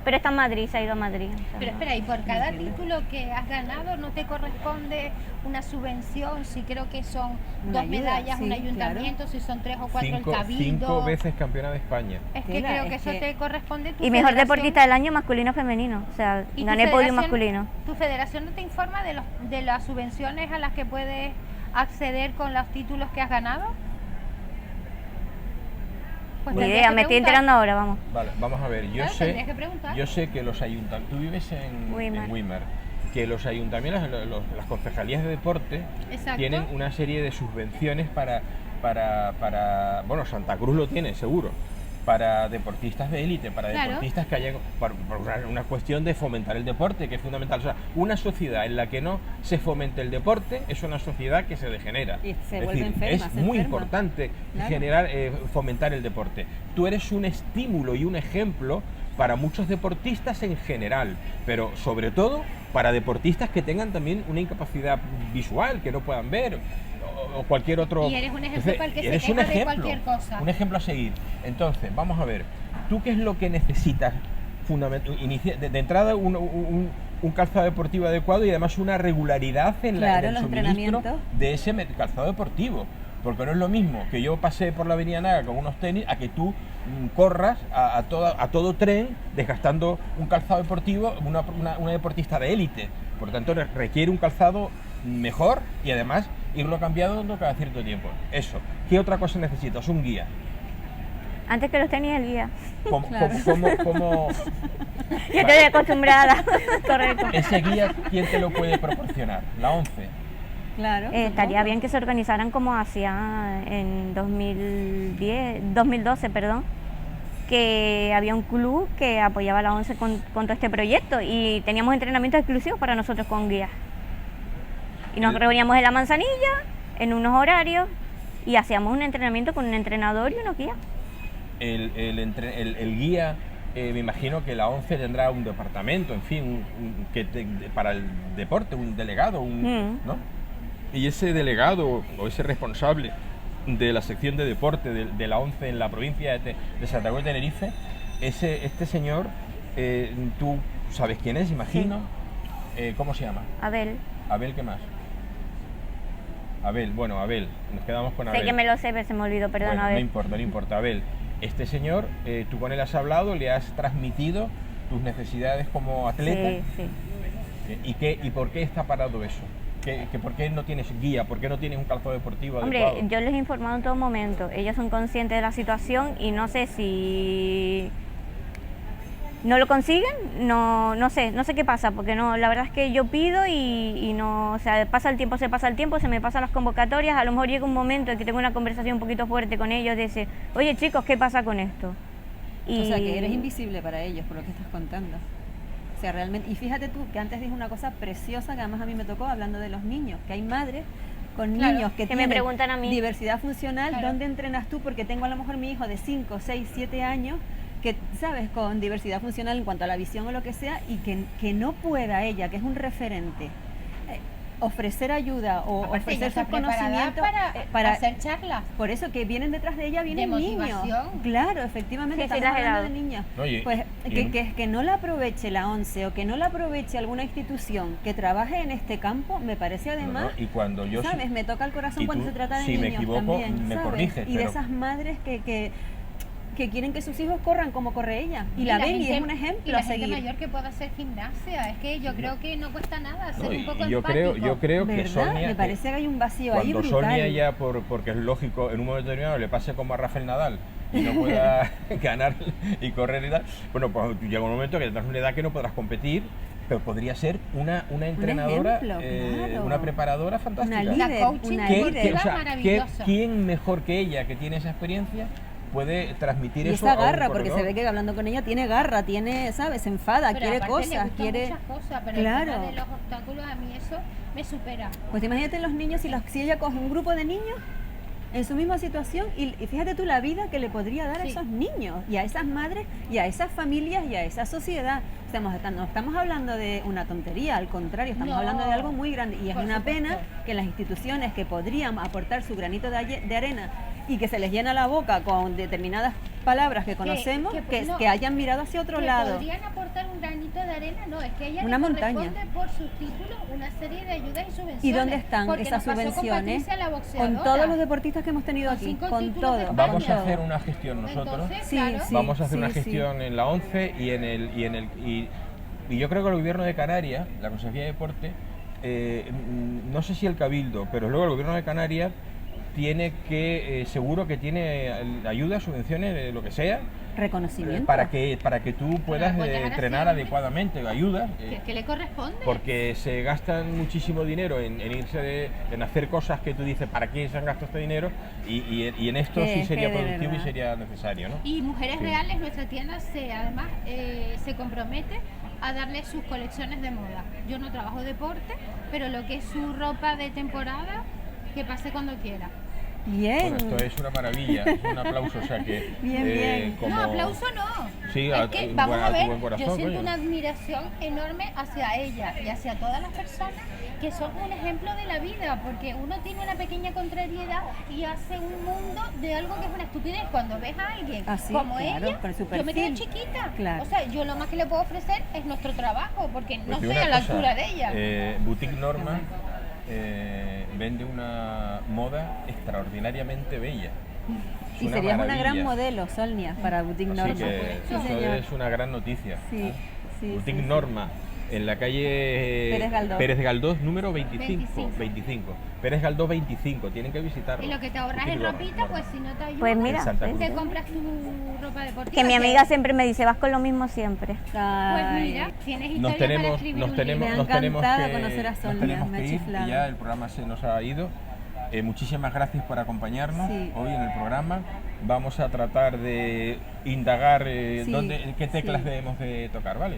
pero está en Madrid, se ha ido a Madrid. O sea, Pero espera, y por cada título que has ganado no te corresponde una subvención, si creo que son Una 2 ayuda, medallas, sí, un ayuntamiento, si son 3 o 4 el 5 cabildo. veces campeona de España. Es que Tela, creo es que eso que- te corresponde. Tu y mejor federación. deportista del año masculino femenino, o sea, ¿Y tu gané podio federación- masculino. ¿Tu federación no te informa de las subvenciones a las que puedes acceder con los títulos que has ganado? Pues Ni tendrías idea, que me estoy preguntar. enterando ahora, vamos. Vale, vamos a ver, Claro, tendrías que preguntar. yo sé que los ayuntamientos, tú vives en Weimar. Weimar, que los ayuntamientos, las concejalías de deporte Exacto. tienen una serie de subvenciones para bueno, Santa Cruz lo tiene seguro, para deportistas de élite, para Claro. deportistas que hayan, por una cuestión de fomentar el deporte, que es fundamental. O sea, una sociedad en la que no se fomente el deporte es una sociedad que se degenera. Y se Es vuelve decir, enferma, es se muy enferma. importante Claro. generar, fomentar el deporte. Tú eres un estímulo y un ejemplo para muchos deportistas en general, pero sobre todo para deportistas que tengan también una incapacidad visual, que no puedan ver, o cualquier otro. Y eres un ejemplo para el que se eres un queja de ejemplo, cualquier cosa. un ejemplo a seguir. Entonces, vamos a ver, ¿tú qué es lo que necesitas? De entrada, un calzado deportivo adecuado y además una regularidad en Claro, el los suministro entrenamientos. de ese calzado deportivo. Porque no es lo mismo que yo pase por la Avenida Naga con unos tenis a que tú corras a todo tren desgastando un calzado deportivo, una deportista de élite. Por lo tanto, requiere un calzado mejor y además irlo cambiando cada cierto tiempo. Eso. ¿Qué otra cosa necesitas? Un guía. Antes que los tenis, el guía. ¿Cómo, Claro. cómo- Yo estoy acostumbrada. Correcto. ese guía quién te lo puede proporcionar? La 11. Claro. Estaría supongo. bien que se organizaran como hacía en 2012, perdón, que había un club que apoyaba a la ONCE con todo este proyecto y teníamos entrenamientos exclusivos para nosotros con guías. Y nos reuníamos en la Manzanilla en unos horarios y hacíamos un entrenamiento con un entrenador y unos guías. El guía, me imagino que la 11 tendrá un departamento, en fin, para el deporte, un delegado, ¿no? Y ese delegado o ese responsable de la sección de deporte de la 11 en la provincia de Santa Cruz de Tenerife, este señor, tú sabes quién es, imagino. ¿Cómo se llama? Abel, Abel, ¿qué más? Abel, nos quedamos con Abel. sé que me lo sé, pero se me olvidó, perdón, Bueno, Abel. no importa, Abel. Este señor, tú con él has hablado, le has transmitido tus necesidades como atleta. Sí, sí. ¿Y por qué está parado eso? ¿Por qué no tienes guía? ¿Por qué no tienes un calzado deportivo Hombre, adecuado? yo les he informado en todo momento. Ellos son conscientes de la situación y no sé si no lo consiguen, no sé qué pasa, porque no, la verdad es que yo pido y no, o sea, pasa el tiempo, se me pasan las convocatorias, a lo mejor llega un momento en que tengo una conversación un poquito fuerte con ellos, de decir, oye chicos, ¿qué pasa con esto? O sea, que eres invisible para ellos, por lo que estás contando. O sea, realmente, y fíjate tú que antes dijo una cosa preciosa que además a mí me tocó hablando de los niños, que hay madres con Claro, niños que que me tienen preguntan a mí. diversidad funcional, Claro. ¿dónde entrenas tú? Porque tengo a lo mejor mi hijo de 5, 6, 7 años que, ¿sabes?, con diversidad funcional en cuanto a la visión o lo que sea, y que no pueda ella, que es un referente, ofrecer ayuda o Aparte, ella ofrecer está sus preparada conocimientos para hacer charlas. por eso que vienen detrás de ella vienen De niños. motivación. Claro, efectivamente, Sí, sí, estamos las hablando de edades. niños. Oye, Pues y- que no la aproveche la ONCE o que no la aproveche alguna institución que trabaje en este campo, me parece además, No, y cuando yo ¿sabes? Me toca el corazón y cuando tú, se trata de si niños me equivoco, también, me ¿sabes? corriges, Y de pero- esas madres que quieren que sus hijos corran como corre ella. Y la ven y es un ejemplo y la a gente seguir. mayor que pueda hacer gimnasia, es que yo creo que no cuesta nada ser No, un poco y yo creo que ¿Verdad? Sonia, Me parece que hay un vacío ahí cuando brutal. Sonia ya, porque es lógico, en un momento determinado le pase como a Rafael Nadal y no pueda ganar y correr y tal, bueno, pues llega un momento que tendrás una edad que no podrás competir, pero podría ser una entrenadora, ejemplo, claro. una preparadora fantástica. Una La líder, coaching una ¿Qué- líder. o sea, maravillosa. ¿Quién mejor que ella, que tiene esa experiencia, puede transmitir Y eso esa a un garra, porque se corredor? ve que hablando con ella tiene garra, tiene, ¿sabes? Se enfada, Pero quiere aparte le cosas, gustan quiere... muchas cosas, pero Claro. el tema de los obstáculos a mí eso me supera. Pues imagínate los niños, si ella coge un grupo de niños en su misma situación y fíjate tú la vida que le podría dar a Sí. esos niños y a esas madres y a esas familias y a esa sociedad. No estamos hablando de una tontería, al contrario, estamos No, hablando de algo muy grande y es por una supuesto. pena que las instituciones que podrían aportar su granito de arena y que se les llena la boca con determinadas palabras que conocemos no, que hayan mirado hacia otro que lado. podrían aportar un granito de arena, no, es que ella Una le montaña. corresponde por sus títulos una serie de ayudas y subvenciones. ¿Y dónde están Porque esas nos pasó subvenciones? Con, Patricia, la Con boxeadora. todos los deportistas que hemos tenido Con aquí, 5 con títulos todo. de con Vamos a todo. hacer una gestión nosotros. Entonces, Sí, claro, sí. Vamos a hacer una sí. gestión en la ONCE y yo creo que el gobierno de Canarias, la Consejería de Deporte, no sé si el Cabildo, pero luego el gobierno de Canarias tiene que, seguro que tiene ayudas, subvenciones, lo que sea, Reconocimiento. para que tú puedas apoyar entrenar así, adecuadamente, ayudas. que le corresponde. Porque se gastan muchísimo dinero en irse en hacer cosas que tú dices, ¿para qué se han gastado este dinero? Y en esto sí sería que de productivo y verdad. sería necesario, ¿no? Y Mujeres Sí. Reales, nuestra tienda, además se compromete a darle sus colecciones de moda. Yo no trabajo deporte, pero lo que es su ropa de temporada, que pase cuando quiera. Bien. Bueno, esto es una maravilla, es un aplauso, o sea que... Bien, bien. como- No, aplauso no. Sí, es a- que, a- vamos a a tu ver, buen corazón, yo siento coño. una admiración enorme hacia ella y hacia todas las personas que son un ejemplo de la vida, porque uno tiene una pequeña contrariedad y hace un mundo de algo que es una estupidez. Cuando ves a alguien Así, como claro, ella, con su yo me quedo perfil. chiquita. Claro. O sea, yo lo más que le puedo ofrecer es nuestro trabajo, porque no Pues estoy una a la cosa, altura de ella. Boutique Norma vende una moda extraordinariamente bella. Es Y serías una gran maravilla. modelo, Solnia, para Boutique Así Norma. que Sí, eso señor. es una gran noticia. Sí, sí, Boutique sí, sí. Norma, en la calle Pérez Galdós, número 25. 25. Pérez Galdós 25, tienen que visitarlo. Y lo que te ahorras en Boutique ropita, Norma. pues si no te ayuda, Pues mira, En Santa ¿ves? Cruz. te compras tu ropa deportiva. Que mi amiga siempre me dice, vas con lo mismo siempre. Pues Ay, mira, tienes Nos historia para tenemos, escribir nos un tenemos, libro. Me ha nos tenemos encantado que, conocer a nos Sonia, tenemos me ha que ir, chiflado. que ya el programa se nos ha ido. Muchísimas gracias por acompañarnos Sí. hoy en el programa. Vamos a tratar de indagar Sí, qué teclas sí. debemos de tocar, ¿vale?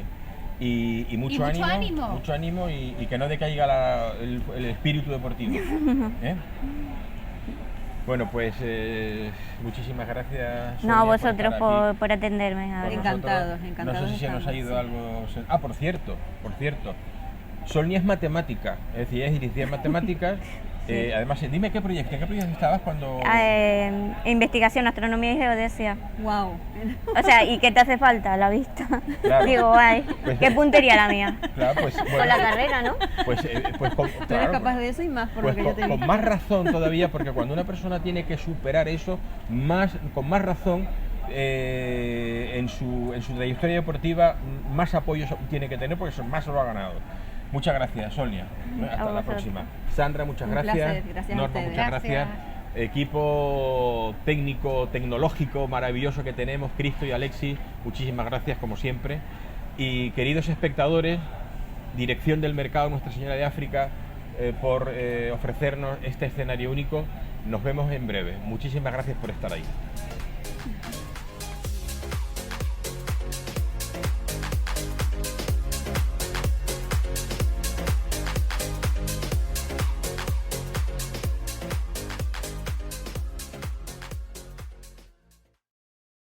Y mucho, mucho ánimo. mucho ánimo y que no decaiga el espíritu deportivo. ¿eh? Bueno, pues muchísimas gracias. No, a Sonia, vosotros estar aquí por atenderme. a con ver. Encantados, nosotros. encantados No sé si se nos ha estamos, ido sí. algo. Ah, por cierto. Solnia es matemática, es decir, ella es licenciada en matemáticas. Además, dime ¿en qué proyecto estabas cuando...? Investigación, astronomía y geodesia. Wow. O sea, ¿y qué te hace falta? La vista. Claro. Digo, ay, Pues- qué puntería la mía. Claro, pues, Con bueno, la carrera, ¿no? pues Tú eres claro, capaz de eso y más, por pues lo que yo te con digo. más razón todavía, porque cuando una persona tiene que superar eso, con más razón, en su trayectoria deportiva, más apoyo tiene que tener, porque más se lo ha ganado. Muchas gracias, Sonia. Hasta la vosotros. próxima. Sandra, muchas Un gracias. placer, gracias a Norma, ustedes. muchas gracias. Equipo técnico, tecnológico maravilloso que tenemos, Cristo y Alexis, muchísimas gracias como siempre. Y queridos espectadores, dirección del mercado Nuestra Señora de África, por ofrecernos este escenario único. Nos vemos en breve. Muchísimas gracias por estar ahí.